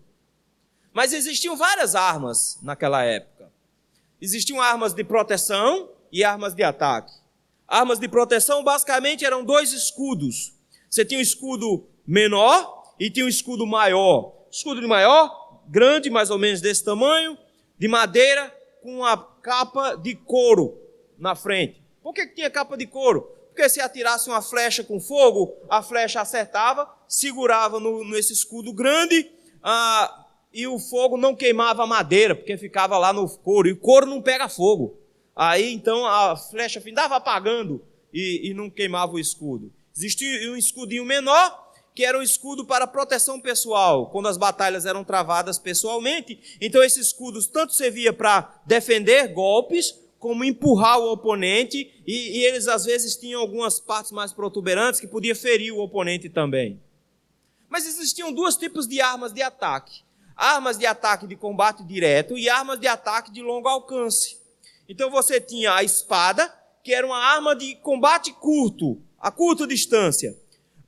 Mas existiam várias armas naquela época. Existiam armas de proteção e armas de ataque. Armas de proteção basicamente eram 2 escudos. Você tinha um escudo menor e tinha um escudo maior. Escudo de maior, grande, mais ou menos desse tamanho, de madeira, com a capa de couro na frente. Por que tinha capa de couro? Porque se atirasse uma flecha com fogo, a flecha acertava, segurava nesse escudo grande, e o fogo não queimava a madeira, porque ficava lá no couro, e o couro não pega fogo. Aí então a flecha findava apagando e não queimava o escudo. Existia um escudinho menor, que era um escudo para proteção pessoal, quando as batalhas eram travadas pessoalmente. Então esse escudo tanto servia para defender golpes, como empurrar o oponente, e eles às vezes tinham algumas partes mais protuberantes que podia ferir o oponente também. Mas existiam 2 tipos de armas de ataque. Armas de ataque de combate direto e armas de ataque de longo alcance. Então você tinha a espada, que era uma arma de combate curto, a curta distância.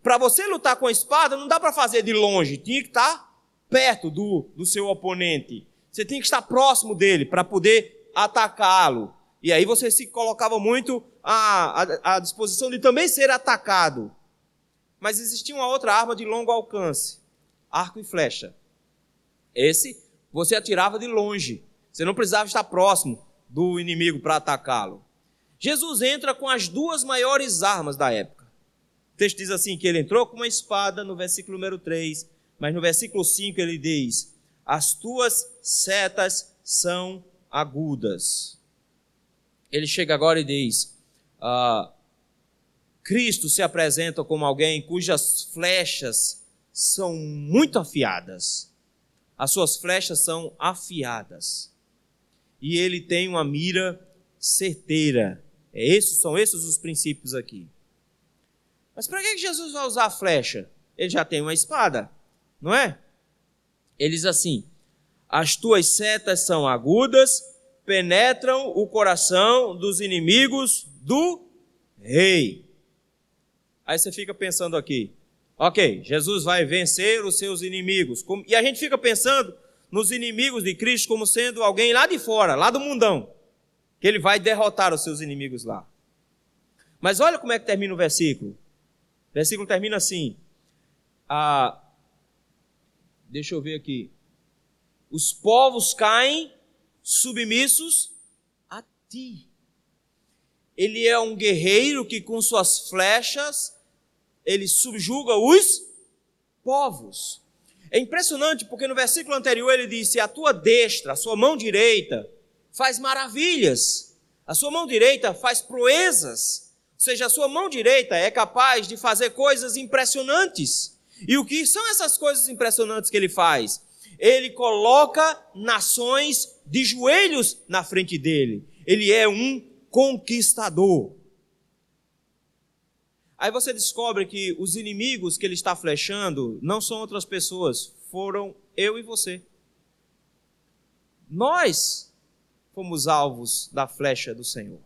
Para você lutar com a espada, não dá para fazer de longe, tinha que estar perto do seu oponente. Você tinha que estar próximo dele para poder atacá-lo. E aí você se colocava muito à disposição de também ser atacado. Mas existia uma outra arma de longo alcance, arco e flecha. Esse você atirava de longe, você não precisava estar próximo do inimigo para atacá-lo. Jesus entra com as 2 maiores armas da época. O texto diz assim, que ele entrou com uma espada no versículo número 3, mas no versículo 5 ele diz, as tuas setas são agudas. Ele chega agora e diz, Cristo se apresenta como alguém cujas flechas são muito afiadas. As suas flechas são afiadas. E ele tem uma mira certeira. São esses os princípios aqui. Mas para que Jesus vai usar a flecha? Ele já tem uma espada, não é? Ele diz assim, as tuas setas são agudas, penetram o coração dos inimigos do rei. Aí você fica pensando aqui, ok, Jesus vai vencer os seus inimigos. E a gente fica pensando nos inimigos de Cristo como sendo alguém lá de fora, lá do mundão, que ele vai derrotar os seus inimigos lá. Mas olha como é que termina o versículo. O versículo termina assim, deixa eu ver aqui, os povos caem submissos a ti. Ele é um guerreiro que com suas flechas ele subjuga os povos. É impressionante porque no versículo anterior ele disse: a tua destra, a sua mão direita faz maravilhas, a sua mão direita faz proezas, ou seja, a sua mão direita é capaz de fazer coisas impressionantes. E o que são essas coisas impressionantes que ele faz? Ele coloca nações de joelhos na frente dele. Ele é um conquistador. Aí você descobre que os inimigos que ele está flechando não são outras pessoas, foram eu e você. Nós fomos alvos da flecha do Senhor.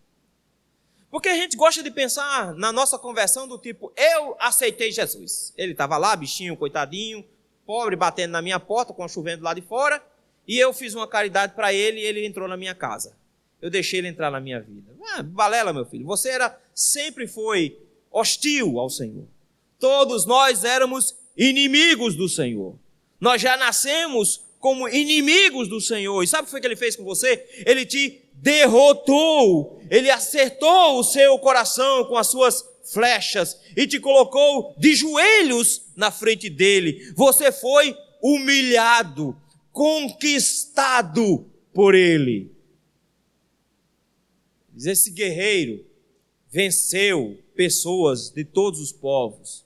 Porque a gente gosta de pensar na nossa conversão do tipo: eu aceitei Jesus. Ele estava lá, bichinho, coitadinho, pobre, batendo na minha porta, com a chovendo lá de fora, e eu fiz uma caridade para ele e ele entrou na minha casa. Eu deixei ele entrar na minha vida. Balela, meu filho, você sempre foi hostil ao Senhor. Todos nós éramos inimigos do Senhor. Nós já nascemos como inimigos do Senhor. E sabe o que foi que ele fez com você? Ele te derrotou. Ele acertou o seu coração com as suas flechas e te colocou de joelhos na frente dele. Você foi humilhado, conquistado por ele. Esse guerreiro venceu pessoas de todos os povos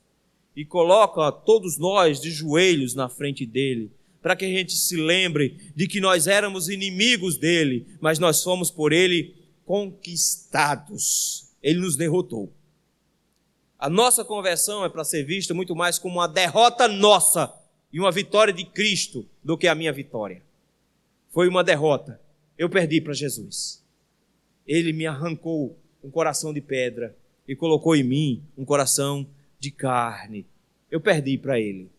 e coloca todos nós de joelhos na frente dele, para que a gente se lembre de que nós éramos inimigos dele, mas nós fomos por ele conquistados. Ele nos derrotou. A nossa conversão é para ser vista muito mais como uma derrota nossa e uma vitória de Cristo do que a minha vitória. Foi uma derrota. Eu perdi para Jesus. Ele me arrancou um coração de pedra e colocou em mim um coração de carne. Eu perdi para ele.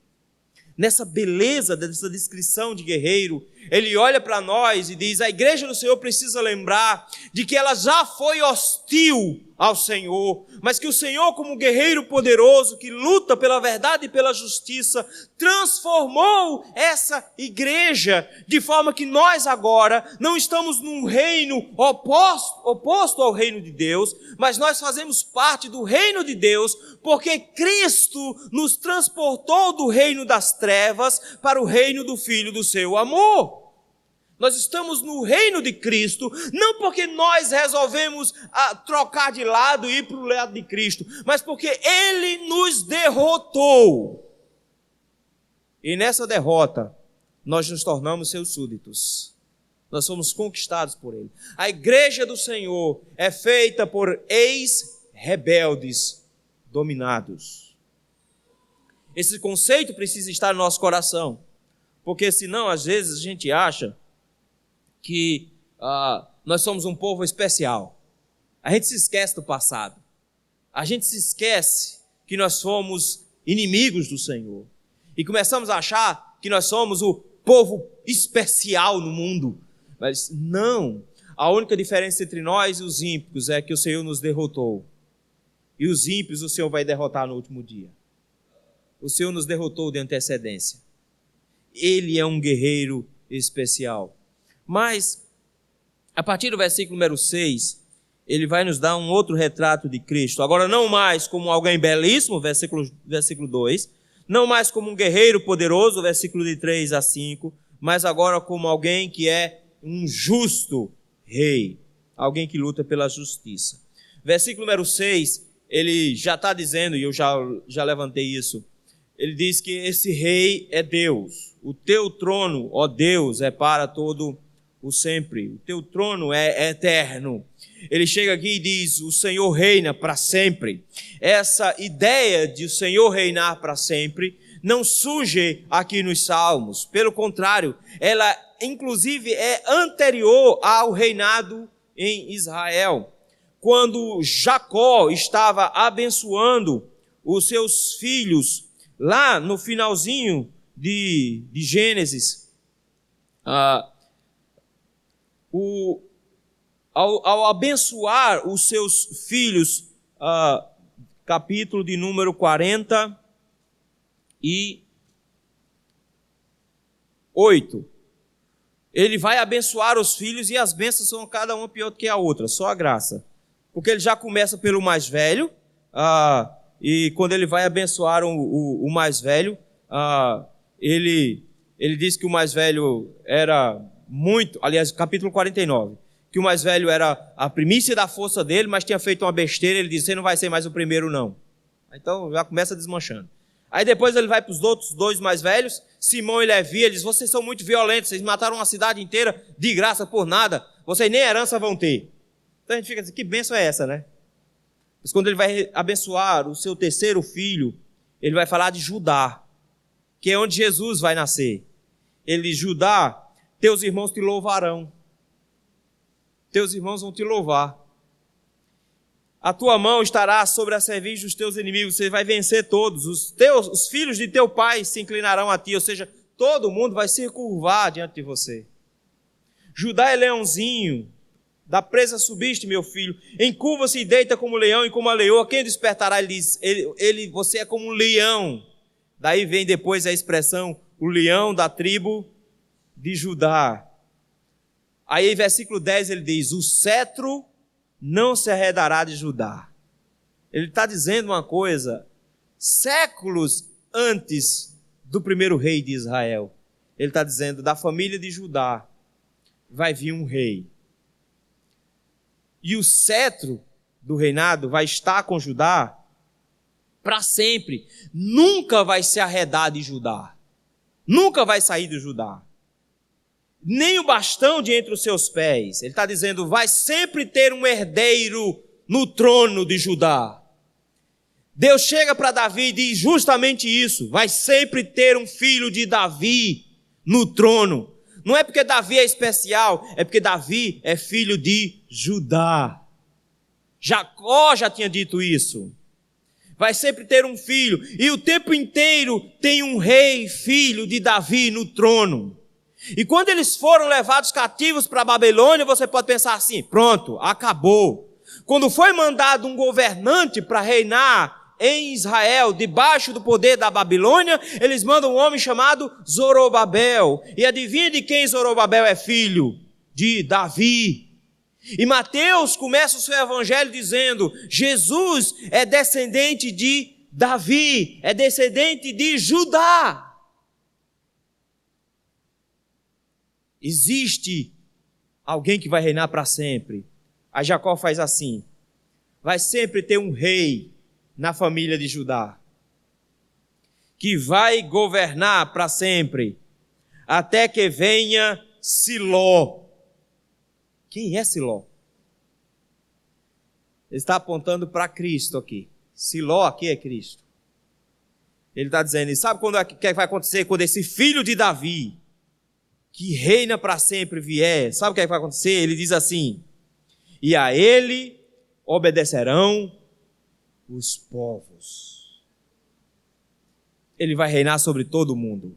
Nessa beleza dessa descrição de guerreiro, ele olha para nós e diz: a igreja do Senhor precisa lembrar de que ela já foi hostil ao Senhor, mas que o Senhor, como guerreiro poderoso que luta pela verdade e pela justiça, transformou essa igreja de forma que nós agora não estamos num reino oposto ao reino de Deus, mas nós fazemos parte do reino de Deus, porque Cristo nos transportou do reino das trevas para o reino do Filho do seu amor. Nós estamos no reino de Cristo, não porque nós resolvemos trocar de lado e ir para o lado de Cristo, mas porque Ele nos derrotou. E nessa derrota, nós nos tornamos seus súditos. Nós somos conquistados por Ele. A igreja do Senhor é feita por ex-rebeldes dominados. Esse conceito precisa estar no nosso coração, porque senão, às vezes, a gente acha que nós somos um povo especial. A gente se esquece do passado. A gente se esquece que nós somos inimigos do Senhor. E começamos a achar que nós somos o povo especial no mundo. Mas não. A única diferença entre nós e os ímpios é que o Senhor nos derrotou. E os ímpios o Senhor vai derrotar no último dia. O Senhor nos derrotou de antecedência. Ele é um guerreiro especial. Mas, a partir do versículo número 6, ele vai nos dar um outro retrato de Cristo. Agora, não mais como alguém belíssimo, versículo 2, não mais como um guerreiro poderoso, versículo de 3 a 5, mas agora como alguém que é um justo rei, alguém que luta pela justiça. Versículo número 6, ele já está dizendo, e eu já levantei isso, ele diz que esse rei é Deus. O teu trono, ó Deus, é para todo o sempre. O teu trono é eterno. Ele chega aqui e diz: o Senhor reina para sempre. Essa ideia de o Senhor reinar para sempre não surge aqui nos Salmos. Pelo contrário, ela inclusive é anterior ao reinado em Israel. Quando Jacó estava abençoando os seus filhos, lá no finalzinho de Gênesis, ao abençoar os seus filhos, capítulo de número 48, ele vai abençoar os filhos e as bênçãos são cada uma pior do que a outra, só a graça. Porque ele já começa pelo mais velho, e quando ele vai abençoar o mais velho, ele diz que o mais velho era muito, aliás, capítulo 49, que o mais velho era a primícia da força dele, mas tinha feito uma besteira. Ele disse: você não vai ser mais o primeiro, não. Então já começa desmanchando. Aí depois ele vai para os outros dois mais velhos, Simão e Levi. Ele diz: vocês são muito violentos, vocês mataram uma cidade inteira de graça por nada, vocês nem herança vão ter. Então a gente fica assim: que bênção é essa, né? Mas quando ele vai abençoar o seu terceiro filho, ele vai falar de Judá, que é onde Jesus vai nascer. Ele diz: Judá, teus irmãos te louvarão. Teus irmãos vão te louvar. A tua mão estará sobre a cerviz dos teus inimigos, você vai vencer todos. Os filhos de teu pai se inclinarão a ti, ou seja, todo mundo vai se curvar diante de você. Judá é leãozinho, da presa subiste, meu filho, encurva-se e deita como leão e como a leoa, quem despertará? Ele diz: você é como um leão. Daí vem depois a expressão, o leão da tribo de Judá. Aí, versículo 10, ele diz: o cetro não se arredará de Judá. Ele está dizendo uma coisa, séculos antes do primeiro rei de Israel. Ele está dizendo: da família de Judá vai vir um rei. E o cetro do reinado vai estar com Judá para sempre. Nunca vai se arredar de Judá. Nunca vai sair de Judá. Nem o bastão de entre os seus pés. Ele está dizendo: vai sempre ter um herdeiro no trono de Judá. Deus chega para Davi e diz justamente isso: vai sempre ter um filho de Davi no trono. Não é porque Davi é especial, é porque Davi é filho de Judá. Jacó já tinha dito isso. Vai sempre ter um filho, e o tempo inteiro tem um rei, filho de Davi no trono. E quando eles foram levados cativos para a Babilônia, você pode pensar assim: pronto, acabou. Quando foi mandado um governante para reinar em Israel, debaixo do poder da Babilônia, eles mandam um homem chamado Zorobabel. E adivinha de quem Zorobabel é filho? De Davi. E Mateus começa o seu evangelho dizendo: Jesus é descendente de Davi, é descendente de Judá. Existe alguém que vai reinar para sempre. Aí Jacó faz assim: vai sempre ter um rei na família de Judá, que vai governar para sempre, até que venha Siló. Quem é Siló? Ele está apontando para Cristo aqui. Siló aqui é Cristo. Ele está dizendo: e sabe quando que vai acontecer? Quando esse filho de Davi, que reina para sempre, vier, sabe o que vai acontecer? Ele diz assim: e a ele obedecerão os povos. Ele vai reinar sobre todo mundo.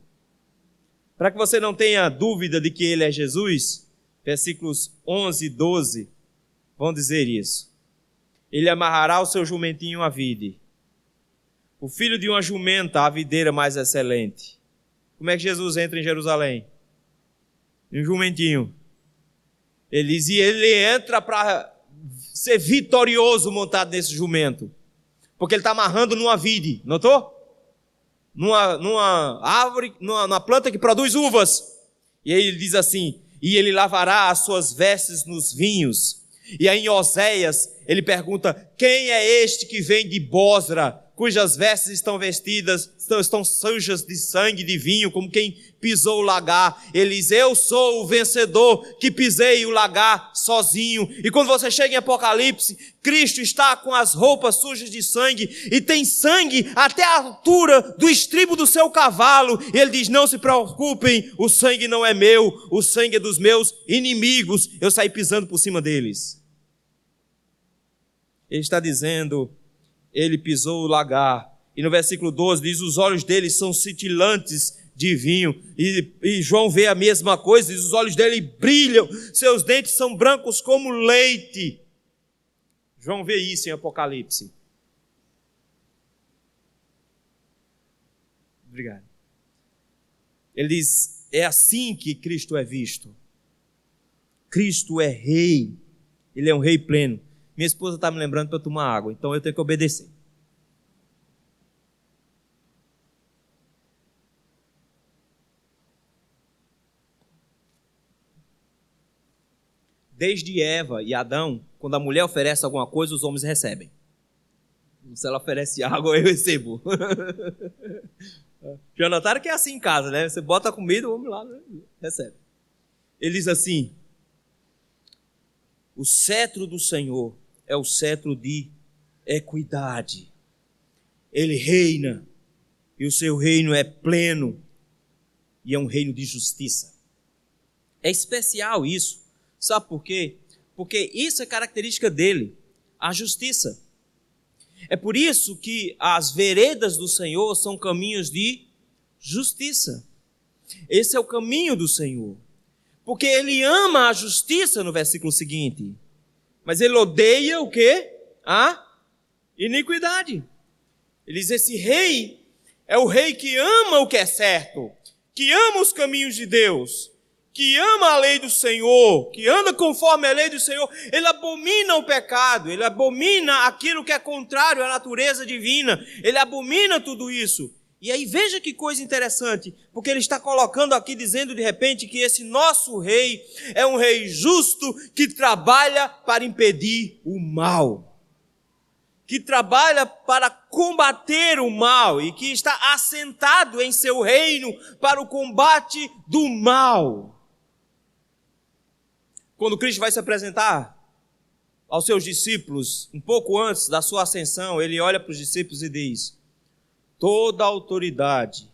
Para que você não tenha dúvida de que ele é Jesus, versículos 11 e 12 vão dizer isso. Ele amarrará o seu jumentinho à vide, o filho de uma jumenta à videira mais excelente. Como é que Jesus entra em Jerusalém? Em um jumentinho. Ele diz: e ele entra para ser vitorioso montado nesse jumento, porque ele está amarrando numa vide, notou? Numa árvore, numa planta que produz uvas. E aí ele diz assim: e ele lavará as suas vestes nos vinhos. E aí em Oséias ele pergunta: quem é este que vem de Bosra, cujas vestes estão sujas de sangue de vinho, como quem pisou o lagar? Ele diz: eu sou o vencedor que pisei o lagar sozinho. E quando você chega em Apocalipse, Cristo está com as roupas sujas de sangue, e tem sangue até a altura do estribo do seu cavalo. E ele diz: não se preocupem, o sangue não é meu, o sangue é dos meus inimigos, eu saí pisando por cima deles. Ele está dizendo: ele pisou o lagar. E no versículo 12 diz: os olhos dele são cintilantes de vinho. E João vê a mesma coisa, diz: os olhos dele brilham, seus dentes são brancos como leite. João vê isso em Apocalipse. Obrigado. Ele diz: é assim que Cristo é visto. Cristo é rei. Ele é um rei pleno. Minha esposa está me lembrando para eu tomar água, então eu tenho que obedecer. Desde Eva e Adão, quando a mulher oferece alguma coisa, os homens recebem. Se ela oferece água, eu recebo. Já notaram que é assim em casa, né? Você bota a comida, o homem lá, né? Recebe. Ele diz assim: o cetro do Senhor é o cetro de equidade. Ele reina, e o seu reino é pleno, e é um reino de justiça. É especial isso. Sabe por quê? Porque isso é característica dele, a justiça. É por isso que as veredas do Senhor são caminhos de justiça. Esse é o caminho do Senhor. Porque ele ama a justiça no versículo seguinte. Mas ele odeia o quê? A iniquidade. Ele diz, esse rei é o rei que ama o que é certo, que ama os caminhos de Deus, que ama a lei do Senhor, que anda conforme a lei do Senhor. Ele abomina o pecado, ele abomina aquilo que é contrário à natureza divina, ele abomina tudo isso. E aí veja que coisa interessante, porque ele está colocando aqui, dizendo de repente que esse nosso rei é um rei justo que trabalha para impedir o mal, que trabalha para combater o mal e que está assentado em seu reino para o combate do mal. Quando Cristo vai se apresentar aos seus discípulos, um pouco antes da sua ascensão, ele olha para os discípulos e diz: toda a autoridade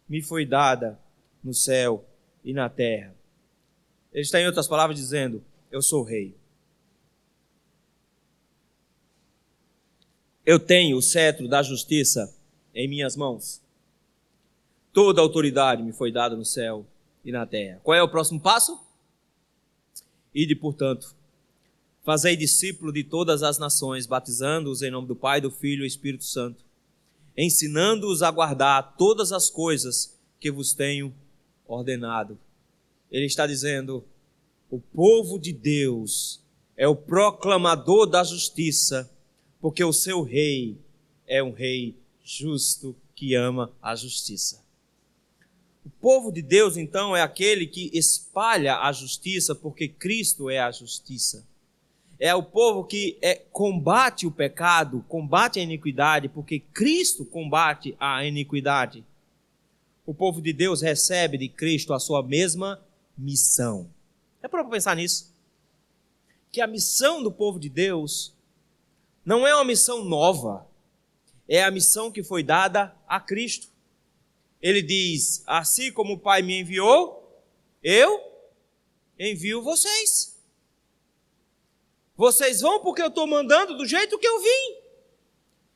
me foi dada no céu e na terra. Ele está, em outras palavras, dizendo: eu sou rei. Eu tenho o cetro da justiça em minhas mãos. Toda a autoridade me foi dada no céu e na terra. Qual é o próximo passo? Ide, portanto, fazei discípulo de todas as nações, batizando-os em nome do Pai, do Filho e do Espírito Santo, ensinando-os a guardar todas as coisas que vos tenho ordenado. Ele está dizendo: o povo de Deus é o proclamador da justiça, porque o seu rei é um rei justo que ama a justiça. O povo de Deus, então, é aquele que espalha a justiça, porque Cristo é a justiça. É o povo que combate o pecado, combate a iniquidade, porque Cristo combate a iniquidade. O povo de Deus recebe de Cristo a sua mesma missão. É para pensar nisso. Que a missão do povo de Deus não é uma missão nova, é a missão que foi dada a Cristo. Ele diz: assim como o Pai me enviou, eu envio vocês. Vocês vão porque eu estou mandando do jeito que eu vim.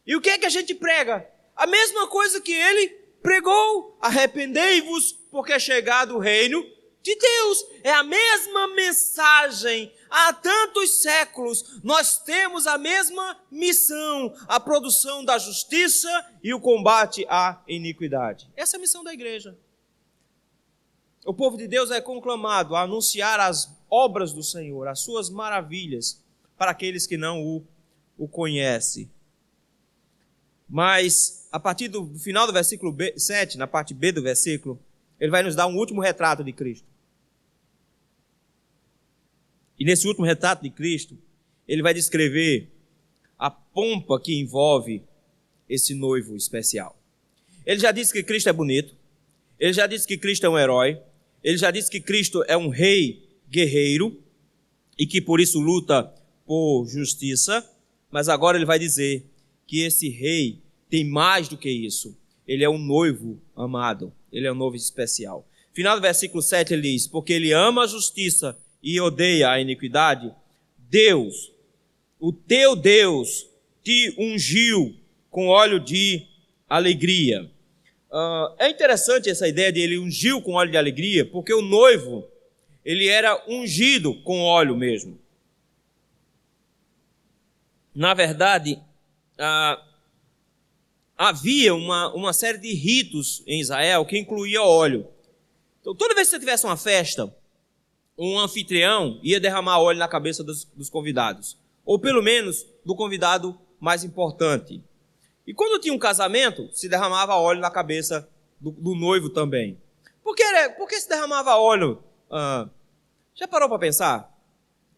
E o que é que a gente prega? A mesma coisa que ele pregou: arrependei-vos, porque é chegado o reino de Deus. É a mesma mensagem. Há tantos séculos nós temos a mesma missão: a produção da justiça e o combate à iniquidade. Essa é a missão da igreja. O povo de Deus é conclamado a anunciar as obras do Senhor, as suas maravilhas, para aqueles que não o conhecem. Mas, a partir do final do versículo 7, na parte B do versículo, ele vai nos dar um último retrato de Cristo. E nesse último retrato de Cristo, ele vai descrever a pompa que envolve esse noivo especial. Ele já disse que Cristo é bonito, ele já disse que Cristo é um herói, ele já disse que Cristo é um rei guerreiro e que por isso luta por justiça, mas agora ele vai dizer que esse rei tem mais do que isso. Ele é um noivo amado, ele é um noivo especial. Final do versículo 7 ele diz: porque ele ama a justiça e odeia a iniquidade, Deus, o teu Deus, te ungiu com óleo de alegria. É interessante essa ideia de ele ungiu com óleo de alegria, porque o noivo, ele era ungido com óleo mesmo. Na verdade, havia uma série de ritos em Israel que incluía óleo. Então, toda vez que você tivesse uma festa, um anfitrião ia derramar óleo na cabeça dos convidados, ou pelo menos do convidado mais importante. E quando tinha um casamento, se derramava óleo na cabeça do noivo também. Por que se derramava óleo? Já parou para pensar?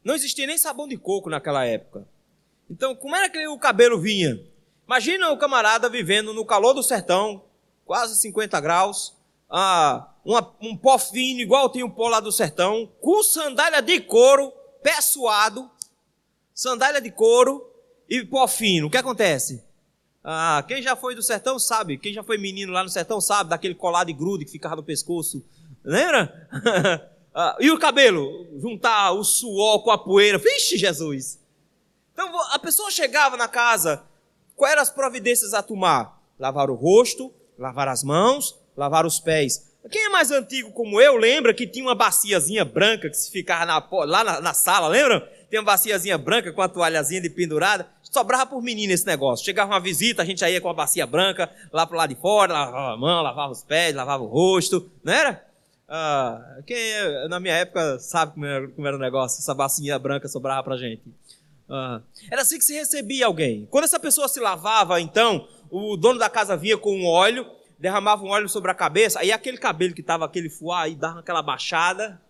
Não existia nem sabão de coco naquela época. Então, como era que o cabelo vinha? Imagina o camarada vivendo no calor do sertão, quase 50 graus, um pó fino, igual tem o pó lá do sertão, com sandália de couro, pé suado, sandália de couro e pó fino. O que acontece? Quem já foi do sertão sabe, quem já foi menino lá no sertão sabe, daquele colar de grude que ficava no pescoço, lembra? E o cabelo? Juntar o suor com a poeira, vixe Jesus! Então a pessoa chegava na casa, quais eram as providências a tomar? Lavar o rosto, lavar as mãos, lavar os pés. Quem é mais antigo como eu, lembra que tinha uma baciazinha branca que se ficava lá na sala, lembra? Tem uma baciazinha branca com a toalhazinha de pendurada. Sobrava por menino esse negócio. Chegava uma visita, a gente já ia com a bacia branca lá pro lado de fora, lavava a mão, lavava os pés, lavava o rosto, não era? Quem na minha época sabe como era o negócio, essa bacinha branca sobrava pra gente. Era assim que se recebia alguém. Quando essa pessoa se lavava, então, o dono da casa vinha com um óleo, derramava um óleo sobre a cabeça, aí aquele cabelo que estava aquele fuá, aí dava aquela baixada,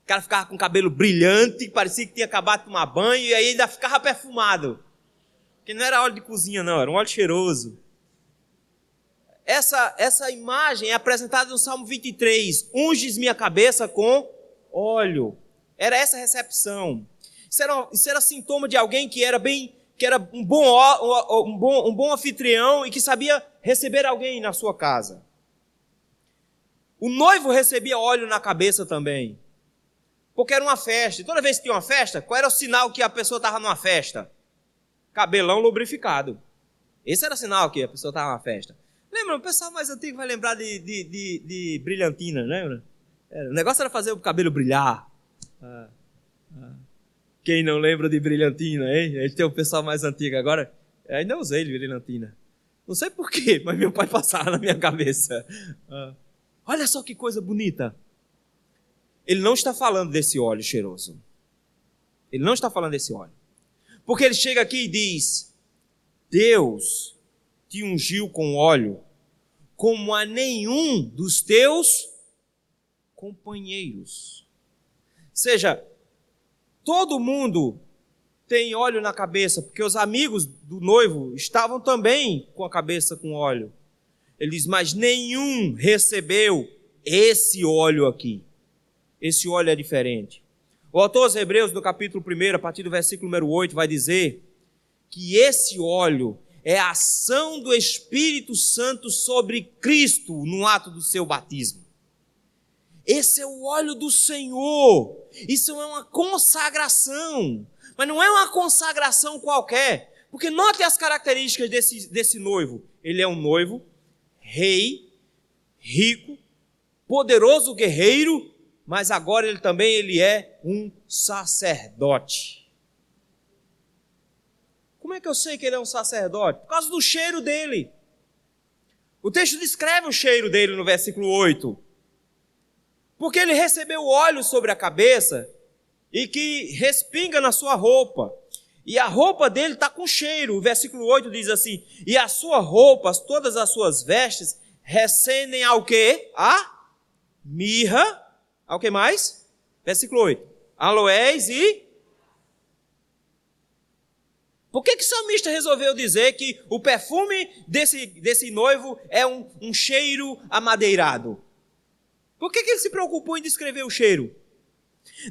o cara ficava com o cabelo brilhante, parecia que tinha acabado de tomar banho, e aí ainda ficava perfumado. Porque não era óleo de cozinha não, era um óleo cheiroso. Essa imagem é apresentada no Salmo 23, unges minha cabeça com óleo. Era essa a recepção. Isso era sintoma de alguém que era um bom anfitrião e que sabia receber alguém na sua casa. O noivo recebia óleo na cabeça também, porque era uma festa. E toda vez que tinha uma festa, qual era o sinal que a pessoa estava numa festa? Cabelão lubrificado. Esse era o sinal que a pessoa estava numa festa. Lembra? O pessoal mais antigo vai lembrar de brilhantina, lembra? O negócio era fazer o cabelo brilhar. Quem não lembra de brilhantina, hein? A gente tem o pessoal mais antigo agora. Ainda usei brilhantina. Não sei porquê, mas meu pai passava na minha cabeça. Olha só que coisa bonita. Ele não está falando desse óleo cheiroso. Ele não está falando desse óleo. Porque ele chega aqui e diz: Deus te ungiu com óleo como a nenhum dos teus companheiros. Ou seja, todo mundo tem óleo na cabeça, porque os amigos do noivo estavam também com a cabeça com óleo. Ele diz, mas nenhum recebeu esse óleo aqui. Esse óleo é diferente. O autor aos Hebreus, no capítulo 1, a partir do versículo número 8, vai dizer que esse óleo é a ação do Espírito Santo sobre Cristo no ato do seu batismo. Esse é o óleo do Senhor. Isso é uma consagração. Mas não é uma consagração qualquer. Porque note as características desse noivo. Ele é um noivo, rei, rico, poderoso guerreiro, mas agora ele é um sacerdote. Como é que eu sei que ele é um sacerdote? Por causa do cheiro dele. O texto descreve o cheiro dele no versículo 8. Porque ele recebeu óleo sobre a cabeça e que respinga na sua roupa. E a roupa dele está com cheiro. O versículo 8 diz assim, e a sua roupa, todas as suas vestes, recendem ao quê? A mirra. Ao que mais? Versículo 8. Aloés e... Por que o salmista resolveu dizer que o perfume desse noivo é um cheiro amadeirado? Por que ele se preocupou em descrever o cheiro?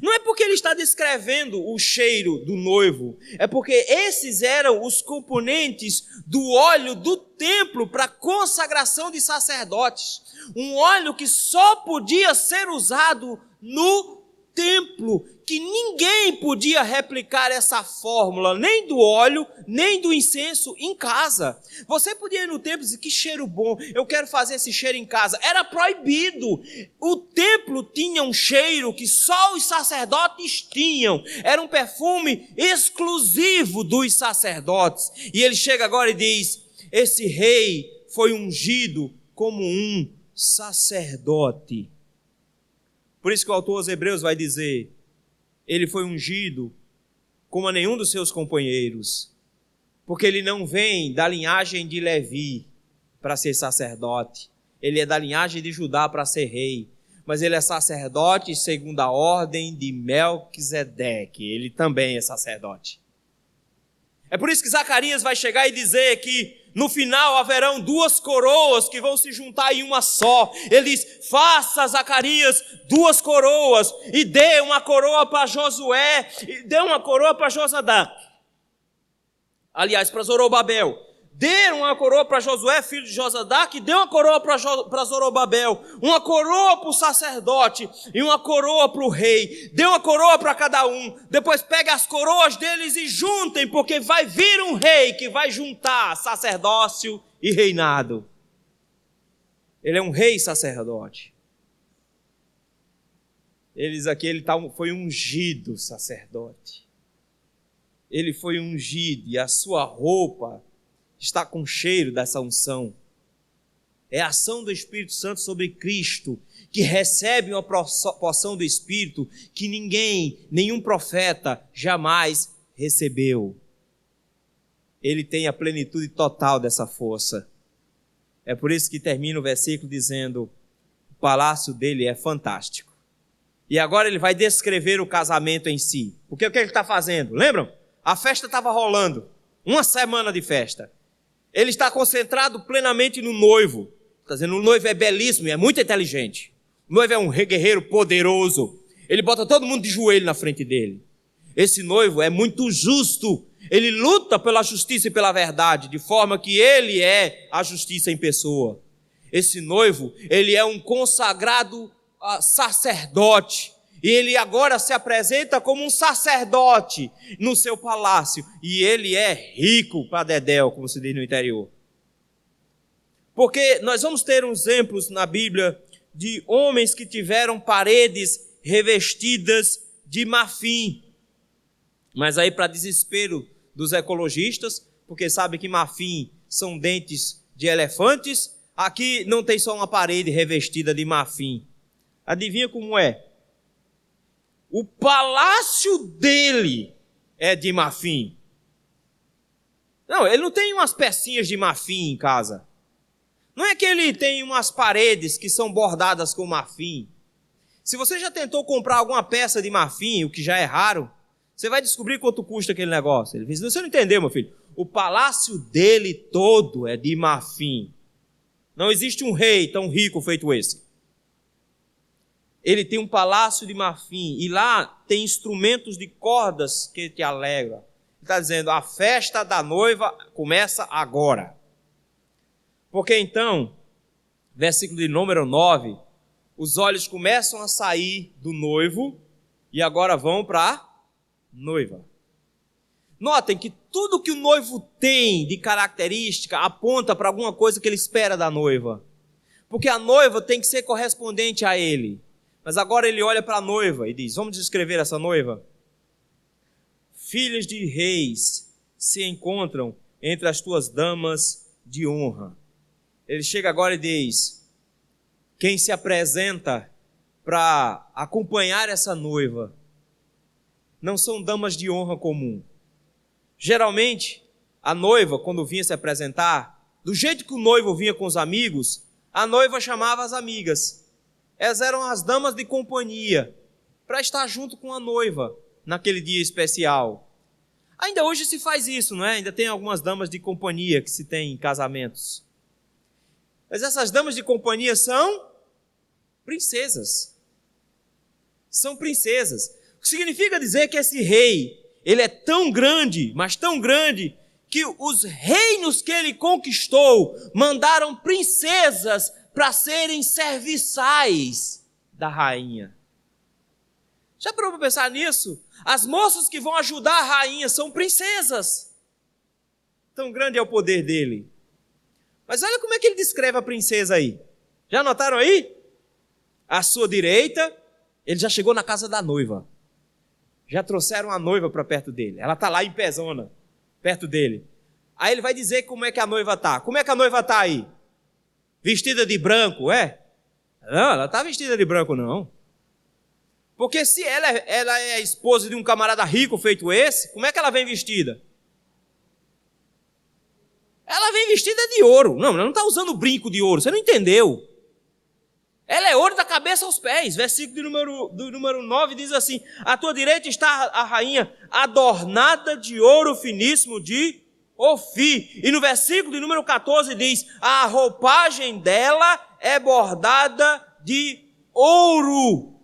Não é porque ele está descrevendo o cheiro do noivo, é porque esses eram os componentes do óleo do templo para consagração de sacerdotes. Um óleo que só podia ser usado no templo, que ninguém podia replicar essa fórmula, nem do óleo, nem do incenso em casa. Você podia ir no templo e dizer, que cheiro bom, eu quero fazer esse cheiro em casa. Era proibido. O templo tinha um cheiro que só os sacerdotes tinham. Era um perfume exclusivo dos sacerdotes. E ele chega agora e diz, esse rei foi ungido como um sacerdote. Por isso que o autor aos Hebreus vai dizer, ele foi ungido como a nenhum dos seus companheiros, porque ele não vem da linhagem de Levi para ser sacerdote, ele é da linhagem de Judá para ser rei, mas ele é sacerdote segundo a ordem de Melquisedeque. Ele também é sacerdote. É por isso que Zacarias vai chegar e dizer que no final haverão duas coroas que vão se juntar em uma só. Ele diz: faça, Zacarias, duas coroas e dê uma coroa para Josué e dê uma coroa para Josadaque. Aliás, para Zorobabel. Dê uma coroa para Josué, filho de Josadaque, dê uma coroa para Zorobabel, uma coroa para o sacerdote e uma coroa para o rei. Dê uma coroa para cada um. Depois pegue as coroas deles e juntem, porque vai vir um rei que vai juntar sacerdócio e reinado. Ele é um rei sacerdote. Eles aqui, foi ungido sacerdote. Ele foi ungido e a sua roupa está com cheiro dessa unção. É a ação do Espírito Santo sobre Cristo, que recebe uma porção do Espírito que nenhum profeta jamais recebeu. Ele tem a plenitude total dessa força. É por isso que termina o versículo dizendo: o palácio dele é fantástico. E agora ele vai descrever o casamento em si. Porque o que ele está fazendo? Lembram? A festa estava rolando. Uma semana de festa. Ele está concentrado plenamente no noivo. Está dizendo, o noivo é belíssimo e é muito inteligente. O noivo é um guerreiro poderoso. Ele bota todo mundo de joelho na frente dele. Esse noivo é muito justo. Ele luta pela justiça e pela verdade, de forma que ele é a justiça em pessoa. Esse noivo, ele é um consagrado sacerdote. E ele agora se apresenta como um sacerdote no seu palácio. E ele é rico para dedéu, como se diz no interior. Porque nós vamos ter uns exemplos na Bíblia de homens que tiveram paredes revestidas de marfim. Mas aí, para desespero dos ecologistas, porque sabe que marfim são dentes de elefantes, aqui não tem só uma parede revestida de marfim. Adivinha como é? O palácio dele é de marfim. Não, ele não tem umas pecinhas de marfim em casa. Não é que ele tem umas paredes que são bordadas com marfim. Se você já tentou comprar alguma peça de marfim, o que já é raro, você vai descobrir quanto custa aquele negócio. Ele diz: você não entendeu, meu filho? O palácio dele todo é de marfim. Não existe um rei tão rico feito esse. Ele tem um palácio de marfim e lá tem instrumentos de cordas que te alegram. Ele está dizendo, a festa da noiva começa agora. Porque então, versículo de número 9, os olhos começam a sair do noivo e agora vão para a noiva. Notem que tudo que o noivo tem de característica aponta para alguma coisa que ele espera da noiva. Porque a noiva tem que ser correspondente a ele. Mas agora ele olha para a noiva e diz, vamos descrever essa noiva? Filhos de reis se encontram entre as tuas damas de honra. Ele chega agora e diz, quem se apresenta para acompanhar essa noiva não são damas de honra comum. Geralmente, a noiva, quando vinha se apresentar, do jeito que o noivo vinha com os amigos, a noiva chamava as amigas. Elas eram as damas de companhia, para estar junto com a noiva, naquele dia especial. Ainda hoje se faz isso, não é? Ainda tem algumas damas de companhia que se tem em casamentos. Mas essas damas de companhia são princesas. São princesas. O que significa dizer que esse rei, ele é tão grande, mas tão grande, que os reinos que ele conquistou mandaram princesas para serem serviçais da rainha. Já parou para pensar nisso? As moças que vão ajudar a rainha são princesas. Tão grande é o poder dele. Mas olha como é que ele descreve a princesa aí. Já notaram aí? À sua direita, ele já chegou na casa da noiva. Já trouxeram a noiva para perto dele. Ela está lá em pezona, perto dele. Aí ele vai dizer como é que a noiva está. Como é que a noiva está aí? Vestida de branco, é? Não, ela está vestida de branco, não. Porque se ela é a esposa de um camarada rico feito esse, como é que ela vem vestida? Ela vem vestida de ouro. Não, ela não está usando brinco de ouro, você não entendeu. Ela é ouro da cabeça aos pés. Versículo do número 9 diz assim: à tua direita está a rainha, adornada de ouro finíssimo de Ofir. E no versículo de número 14 diz: a roupagem dela é bordada de ouro.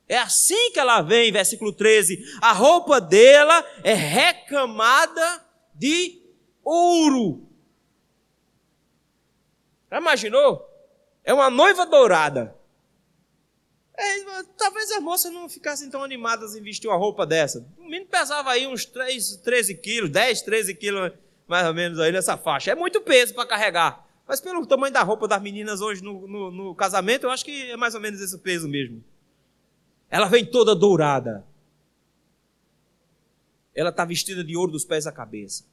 É assim que ela vem, versículo 13. A roupa dela é recamada de ouro. Já imaginou? É uma noiva dourada. Talvez as moças não ficassem tão animadas em vestir uma roupa dessa. O menino pesava aí uns 13 quilos, 10, 13 quilos mais ou menos aí nessa faixa. É muito peso para carregar. Mas pelo tamanho da roupa das meninas hoje no casamento, eu acho que é mais ou menos esse peso mesmo. Ela vem toda dourada. Ela está vestida de ouro dos pés à cabeça.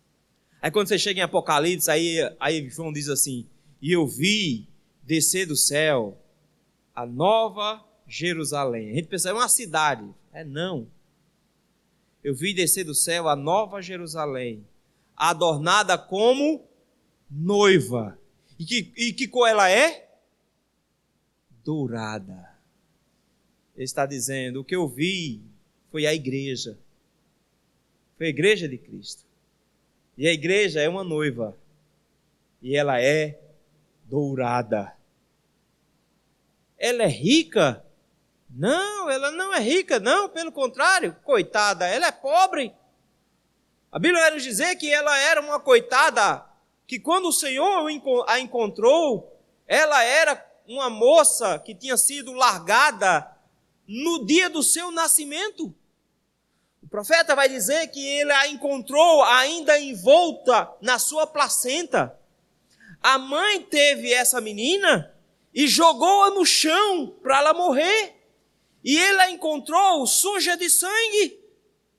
Aí quando você chega em Apocalipse, aí João diz assim: e eu vi descer do céu a nova Jerusalém. A gente pensa, é uma cidade. Não. Eu vi descer do céu a nova Jerusalém, adornada como noiva. E que cor ela é? Dourada. Ele está dizendo, o que eu vi foi a igreja. Foi a igreja de Cristo. E a igreja é uma noiva. E ela é dourada. Ela é rica? Não, ela não é rica, não, pelo contrário, coitada, ela é pobre. A Bíblia vai nos dizer que ela era uma coitada, que quando o Senhor a encontrou, ela era uma moça que tinha sido largada no dia do seu nascimento. O profeta vai dizer que ele a encontrou ainda envolta na sua placenta. A mãe teve essa menina e jogou-a no chão para ela morrer. E ele a encontrou suja de sangue.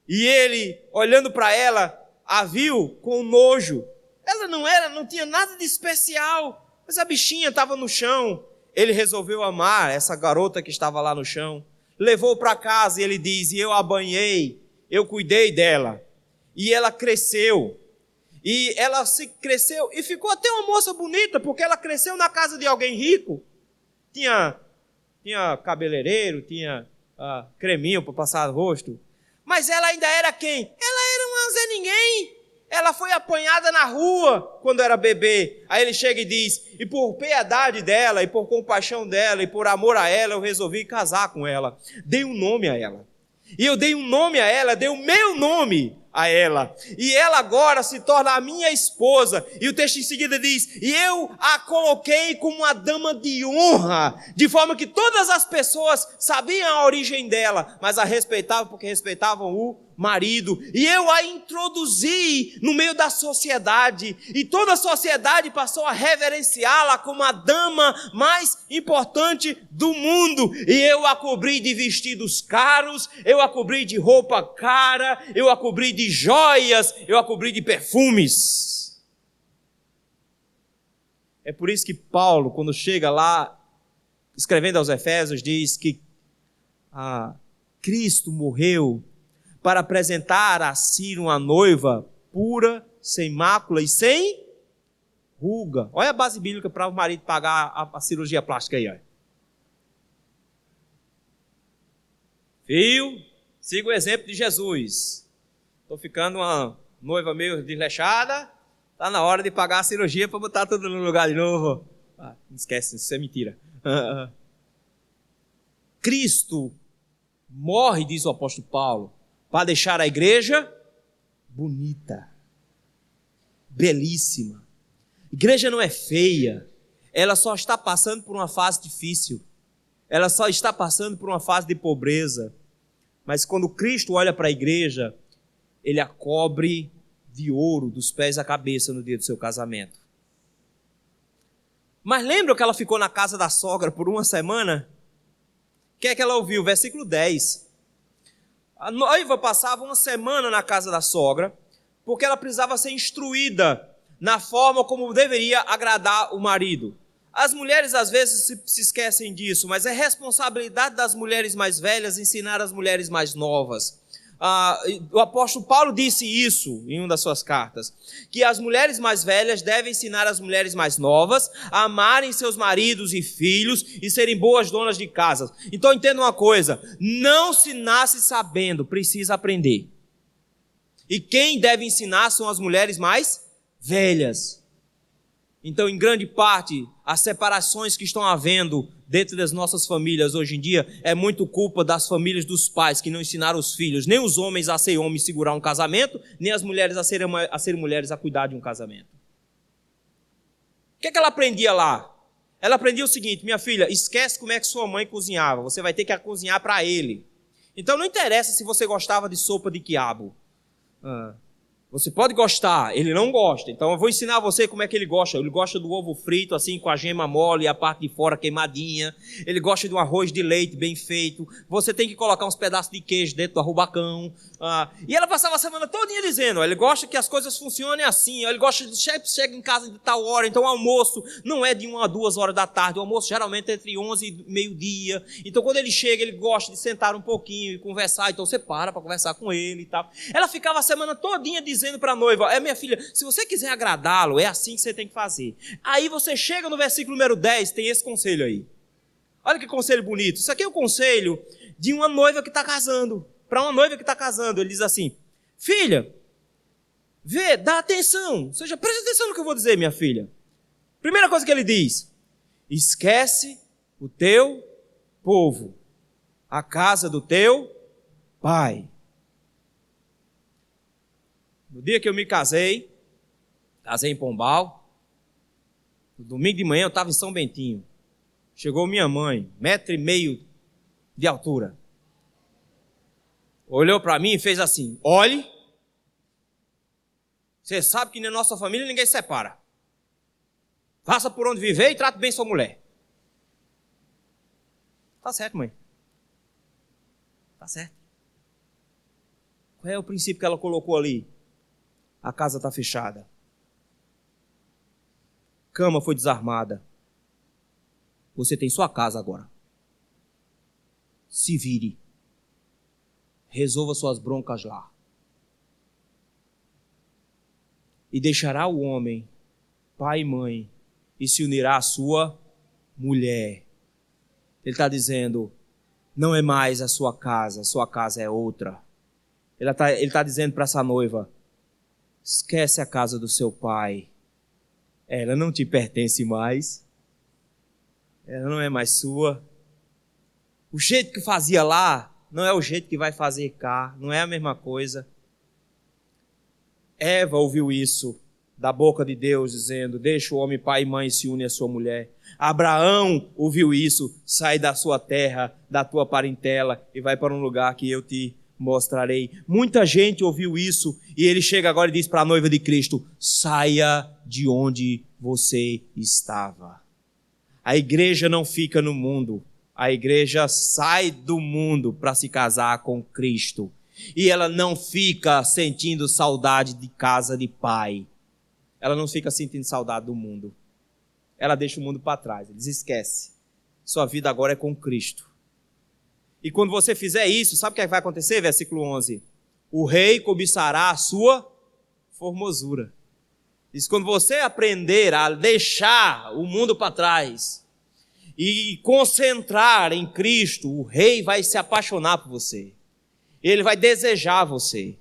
E ele, olhando para ela, a viu com nojo. Ela não tinha nada de especial, mas a bichinha estava no chão. Ele resolveu amar essa garota que estava lá no chão. Levou para casa e ele diz, e eu a banhei, eu cuidei dela. E ela cresceu. E ela se cresceu e ficou até uma moça bonita, porque ela cresceu na casa de alguém rico. Tinha cabeleireiro, tinha creminho para passar no rosto. Mas ela ainda era quem? Ela era uma Zé Ninguém. Ela foi apanhada na rua quando era bebê. Aí ele chega e diz, e por piedade dela, e por compaixão dela, e por amor a ela, eu resolvi casar com ela. Dei um nome a ela. E eu dei um nome a ela, dei o meu nome a ela. E ela agora se torna a minha esposa. E o texto em seguida diz, e eu a coloquei como uma dama de honra, de forma que todas as pessoas sabiam a origem dela, mas a respeitavam porque respeitavam o marido. E eu a introduzi no meio da sociedade, e toda a sociedade passou a reverenciá-la como a dama mais importante do mundo. E eu a cobri de vestidos caros, eu a cobri de roupa cara, eu a cobri de joias, eu a cobri de perfumes. É por isso que Paulo, quando chega lá, escrevendo aos Efésios, diz que Cristo morreu para apresentar a si uma noiva pura, sem mácula e sem ruga. Olha a base bíblica para o marido pagar a cirurgia plástica aí. Ó. Filho, siga o exemplo de Jesus. Estou ficando uma noiva meio desleixada, está na hora de pagar a cirurgia para botar tudo no lugar de novo. Não esquece, isso é mentira. Cristo morre, diz o apóstolo Paulo, para deixar a igreja bonita, belíssima. Igreja não é feia, ela só está passando por uma fase difícil, ela só está passando por uma fase de pobreza, mas quando Cristo olha para a igreja, ele a cobre de ouro dos pés à cabeça no dia do seu casamento. Mas lembra que ela ficou na casa da sogra por uma semana? O que é que ela ouviu? Versículo 10. A noiva passava uma semana na casa da sogra, porque ela precisava ser instruída na forma como deveria agradar o marido. As mulheres às vezes se esquecem disso, mas é responsabilidade das mulheres mais velhas ensinar as mulheres mais novas. O apóstolo Paulo disse isso em uma das suas cartas, que as mulheres mais velhas devem ensinar as mulheres mais novas a amarem seus maridos e filhos e serem boas donas de casa. Então entenda uma coisa, não se nasce sabendo, precisa aprender. E quem deve ensinar são as mulheres mais velhas. Então, em grande parte, as separações que estão havendo dentro das nossas famílias hoje em dia é muito culpa das famílias dos pais que não ensinaram os filhos, nem os homens a ser homens e segurar um casamento, nem as mulheres a serem mulheres a cuidar de um casamento. O que ela aprendia lá? Ela aprendia o seguinte: minha filha, esquece como é que sua mãe cozinhava, você vai ter que cozinhar para ele. Então não interessa se você gostava de sopa de quiabo. Você pode gostar, ele não gosta. Então eu vou ensinar você como é que ele gosta. Ele gosta do ovo frito, assim, com a gema mole e a parte de fora queimadinha. Ele gosta de um arroz de leite bem feito. Você tem que colocar uns pedaços de queijo dentro do rubacão. E ela passava a semana todinha dizendo, ele gosta que as coisas funcionem assim. Ele gosta de chega em casa de tal hora. Então o almoço não é de 1 a 2 horas da tarde. O almoço geralmente é entre 11 e meio-dia. Então quando ele chega, ele gosta de sentar um pouquinho e conversar. Então você para conversar com ele e tal. Ela ficava a semana todinha dizendo para a noiva, minha filha, se você quiser agradá-lo, é assim que você tem que fazer. Aí você chega no versículo número 10, tem esse conselho aí. Olha que conselho bonito. Isso aqui é o conselho de uma noiva que está casando. Para uma noiva que está casando, ele diz assim, filha, vê, dá atenção. Ou seja, presta atenção no que eu vou dizer, minha filha. Primeira coisa que ele diz, esquece o teu povo, a casa do teu pai. No dia que eu me casei em Pombal, no domingo de manhã eu estava em São Bentinho. Chegou minha mãe, 1,5 m de altura. Olhou para mim e fez assim, olhe, você sabe que na nossa família ninguém separa. Faça por onde viver e trate bem sua mulher. Tá certo, mãe. Tá certo. Qual é o princípio que ela colocou ali? A casa está fechada. Cama foi desarmada. Você tem sua casa agora. Se vire. Resolva suas broncas lá. E deixará o homem, pai e mãe, e se unirá à sua mulher. Ele está dizendo, não é mais a sua casa é outra. Ele está dizendo para essa noiva, esquece a casa do seu pai. Ela não te pertence mais. Ela não é mais sua. O jeito que fazia lá não é o jeito que vai fazer cá. Não é a mesma coisa. Eva ouviu isso da boca de Deus, dizendo, deixa o homem pai e mãe se une à sua mulher. Abraão ouviu isso, sai da sua terra, da tua parentela e vai para um lugar que eu te mostrarei. Muita gente ouviu isso e ele chega agora e diz para a noiva de Cristo, saia de onde você estava. A igreja não fica no mundo, a igreja sai do mundo para se casar com Cristo. E ela não fica sentindo saudade de casa de pai. Ela não fica sentindo saudade do mundo. Ela deixa o mundo para trás, eles esquecem. Sua vida agora é com Cristo. E quando você fizer isso, sabe o que vai acontecer? Versículo 11. O rei cobiçará a sua formosura. Diz, quando você aprender a deixar o mundo para trás e concentrar em Cristo, o rei vai se apaixonar por você. Ele vai desejar você.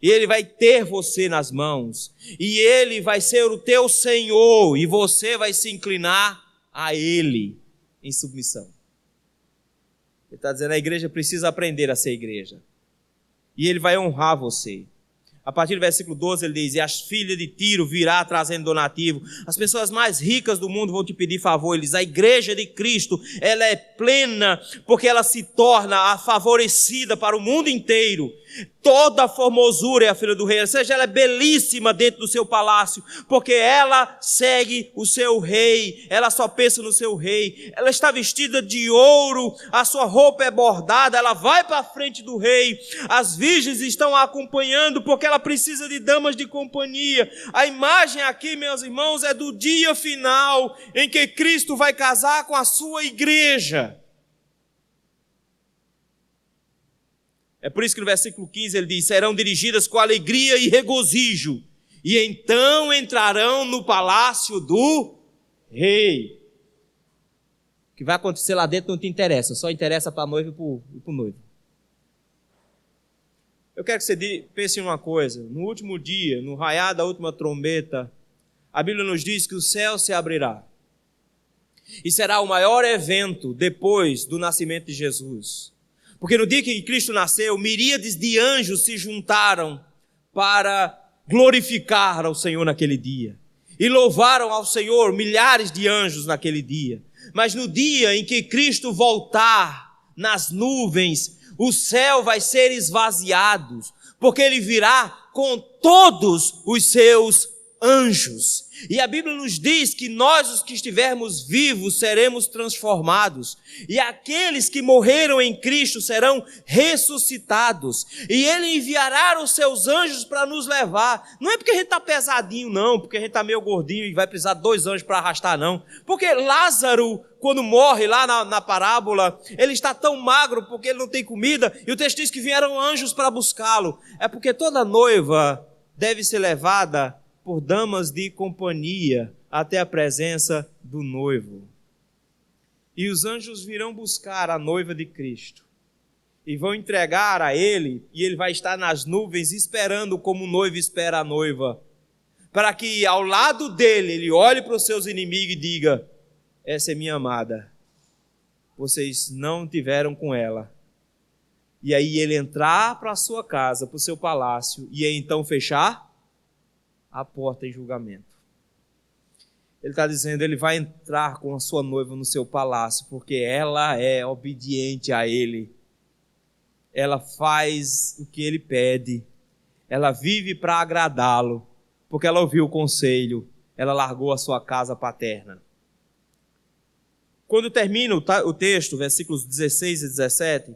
E ele vai ter você nas mãos. E ele vai ser o teu Senhor. E você vai se inclinar a ele em submissão. Ele está dizendo, a igreja precisa aprender a ser igreja. E ele vai honrar você. A partir do versículo 12 ele diz, e as filhas de Tiro virá trazendo donativo. As pessoas mais ricas do mundo vão te pedir favor. Ele diz, a igreja de Cristo, ela é plena, porque ela se torna a favorecida para o mundo inteiro. Toda a formosura é a filha do rei, ou seja, ela é belíssima dentro do seu palácio, porque ela segue o seu rei, ela só pensa no seu rei, ela está vestida de ouro, a sua roupa é bordada, ela vai para a frente do rei, as virgens estão a acompanhando, porque ela precisa de damas de companhia. A imagem aqui, meus irmãos, é do dia final, em que Cristo vai casar com a sua igreja. É por isso que no versículo 15 ele diz: serão dirigidas com alegria e regozijo, e então entrarão no palácio do rei. O que vai acontecer lá dentro não te interessa, só interessa para a noiva e para o noivo. Eu quero que você pense em uma coisa: no último dia, no raiar da última trombeta, a Bíblia nos diz que o céu se abrirá. E será o maior evento depois do nascimento de Jesus. Porque no dia que Cristo nasceu, miríades de anjos se juntaram para glorificar ao Senhor naquele dia. E louvaram ao Senhor milhares de anjos naquele dia. Mas no dia em que Cristo voltar nas nuvens, o céu vai ser esvaziado, porque ele virá com todos os seus anjos. E a Bíblia nos diz que nós, os que estivermos vivos, seremos transformados. E aqueles que morreram em Cristo serão ressuscitados. E Ele enviará os seus anjos para nos levar. Não é porque a gente está pesadinho, não. Porque a gente está meio gordinho e vai precisar de 2 anjos para arrastar, não. Porque Lázaro, quando morre lá na parábola, ele está tão magro porque ele não tem comida. E o texto diz que vieram anjos para buscá-lo. É porque toda noiva deve ser levada por damas de companhia até a presença do noivo. E os anjos virão buscar a noiva de Cristo e vão entregar a ele, e ele vai estar nas nuvens esperando como o noivo espera a noiva, para que ao lado dele ele olhe para os seus inimigos e diga: essa é minha amada, vocês não tiveram com ela. E aí ele entrar para a sua casa, para o seu palácio, e aí então fechar a porta em julgamento. Ele está dizendo, ele vai entrar com a sua noiva no seu palácio, porque ela é obediente a ele. Ela faz o que ele pede. Ela vive para agradá-lo, porque ela ouviu o conselho. Ela largou a sua casa paterna. Quando termina o texto, versículos 16 e 17,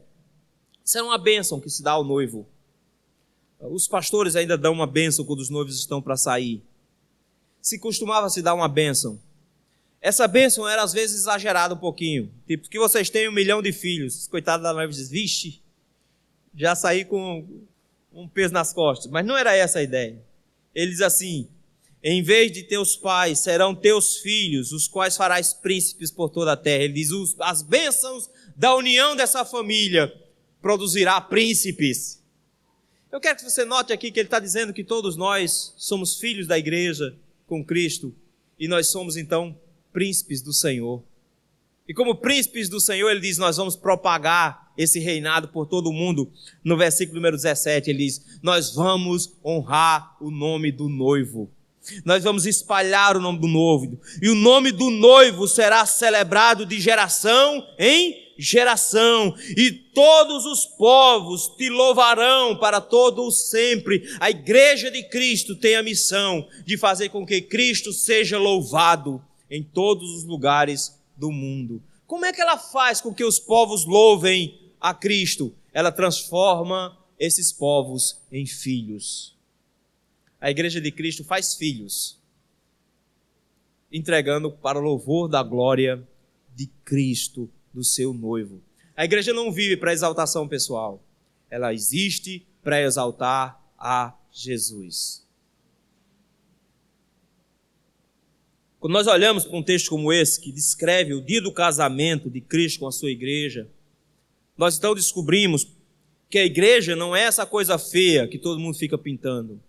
isso é uma bênção que se dá ao noivo. Os pastores ainda dão uma bênção quando os noivos estão para sair. Se costumava se dar uma bênção. Essa bênção era às vezes exagerada um pouquinho. Tipo, que vocês têm 1 milhão de filhos. Coitado da noiva diz, vixe, já saí com um peso nas costas. Mas não era essa a ideia. Ele diz assim, em vez de teus pais, serão teus filhos, os quais farás príncipes por toda a terra. Ele diz, as bênçãos da união dessa família produzirá príncipes. Eu quero que você note aqui que ele está dizendo que todos nós somos filhos da igreja com Cristo e nós somos então príncipes do Senhor. E como príncipes do Senhor, ele diz, nós vamos propagar esse reinado por todo o mundo. No versículo número 17, ele diz, nós vamos honrar o nome do noivo. Nós vamos espalhar o nome do noivo. E o nome do noivo será celebrado de geração em geração, e todos os povos te louvarão para todo sempre. A igreja de Cristo tem a missão de fazer com que Cristo seja louvado em todos os lugares do mundo. Como é que ela faz com que os povos louvem a Cristo? Ela transforma esses povos em filhos. A igreja de Cristo faz filhos, entregando para o louvor da glória de Cristo, do seu noivo. A igreja não vive para exaltação pessoal. Ela existe para exaltar a Jesus. Quando nós olhamos para um texto como esse, que descreve o dia do casamento de Cristo com a sua igreja, nós então descobrimos que a igreja não é essa coisa feia que todo mundo fica pintando.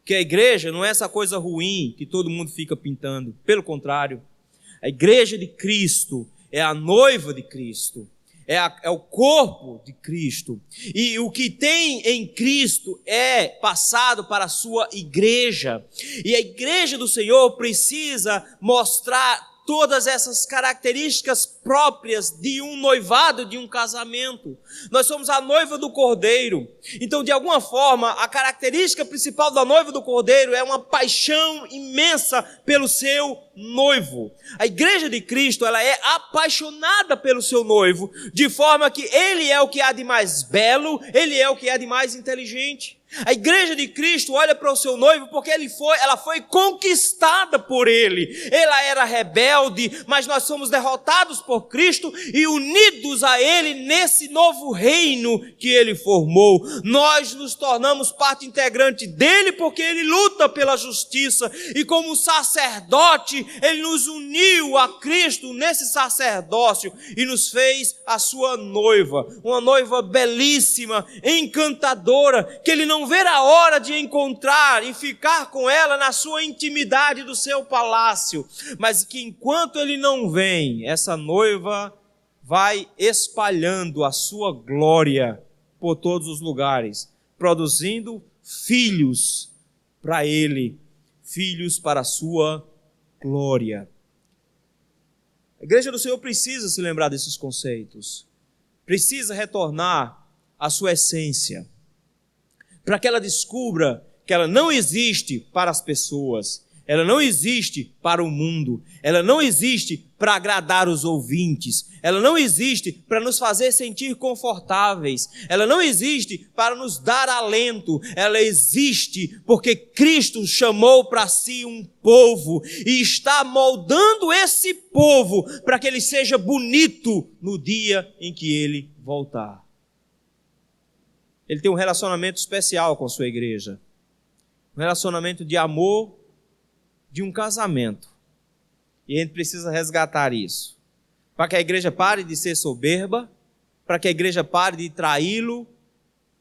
Que a igreja não é essa coisa ruim que todo mundo fica pintando. Pelo contrário, a igreja de Cristo é a noiva de Cristo, é o corpo de Cristo. E o que tem em Cristo é passado para a sua igreja. E a igreja do Senhor precisa mostrar todas essas características próprias de um noivado, de um casamento. Nós somos a noiva do Cordeiro. Então, de alguma forma, a característica principal da noiva do Cordeiro é uma paixão imensa pelo seu noivo. A igreja de Cristo, ela é apaixonada pelo seu noivo, de forma que ele é o que há de mais belo, ele é o que há de mais inteligente. A igreja de Cristo olha para o seu noivo porque ela foi conquistada por ele. Ela era rebelde, mas nós somos derrotados por Cristo e unidos a ele nesse novo reino que ele formou. Nós nos tornamos parte integrante dele porque ele luta pela justiça. E como sacerdote, ele nos uniu a Cristo nesse sacerdócio e nos fez a sua noiva. Uma noiva belíssima, encantadora, que ele não vê a hora de encontrar e ficar com ela na sua intimidade do seu palácio, mas que enquanto ele não vem, essa noiva vai espalhando a sua glória por todos os lugares, produzindo filhos para ele, filhos para a sua glória. A igreja do Senhor precisa se lembrar desses conceitos, precisa retornar à sua essência, para que ela descubra que ela não existe para as pessoas, ela não existe para o mundo, ela não existe para agradar os ouvintes, ela não existe para nos fazer sentir confortáveis, ela não existe para nos dar alento, ela existe porque Cristo chamou para si um povo e está moldando esse povo para que ele seja bonito no dia em que ele voltar. Ele tem um relacionamento especial com a sua igreja. Um relacionamento de amor, de um casamento. E a gente precisa resgatar isso. Para que a igreja pare de ser soberba, para que a igreja pare de traí-lo,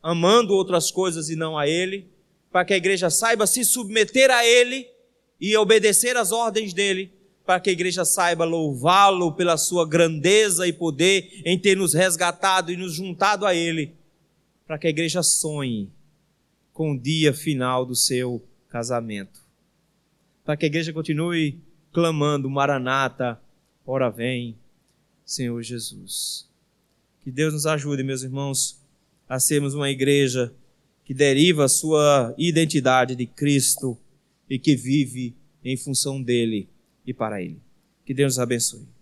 amando outras coisas e não a ele, para que a igreja saiba se submeter a ele e obedecer às ordens dele, para que a igreja saiba louvá-lo pela sua grandeza e poder em ter nos resgatado e nos juntado a ele, para que a igreja sonhe com o dia final do seu casamento. Para que a igreja continue clamando, Maranata, ora vem, Senhor Jesus. Que Deus nos ajude, meus irmãos, a sermos uma igreja que deriva a sua identidade de Cristo e que vive em função dele e para ele. Que Deus nos abençoe.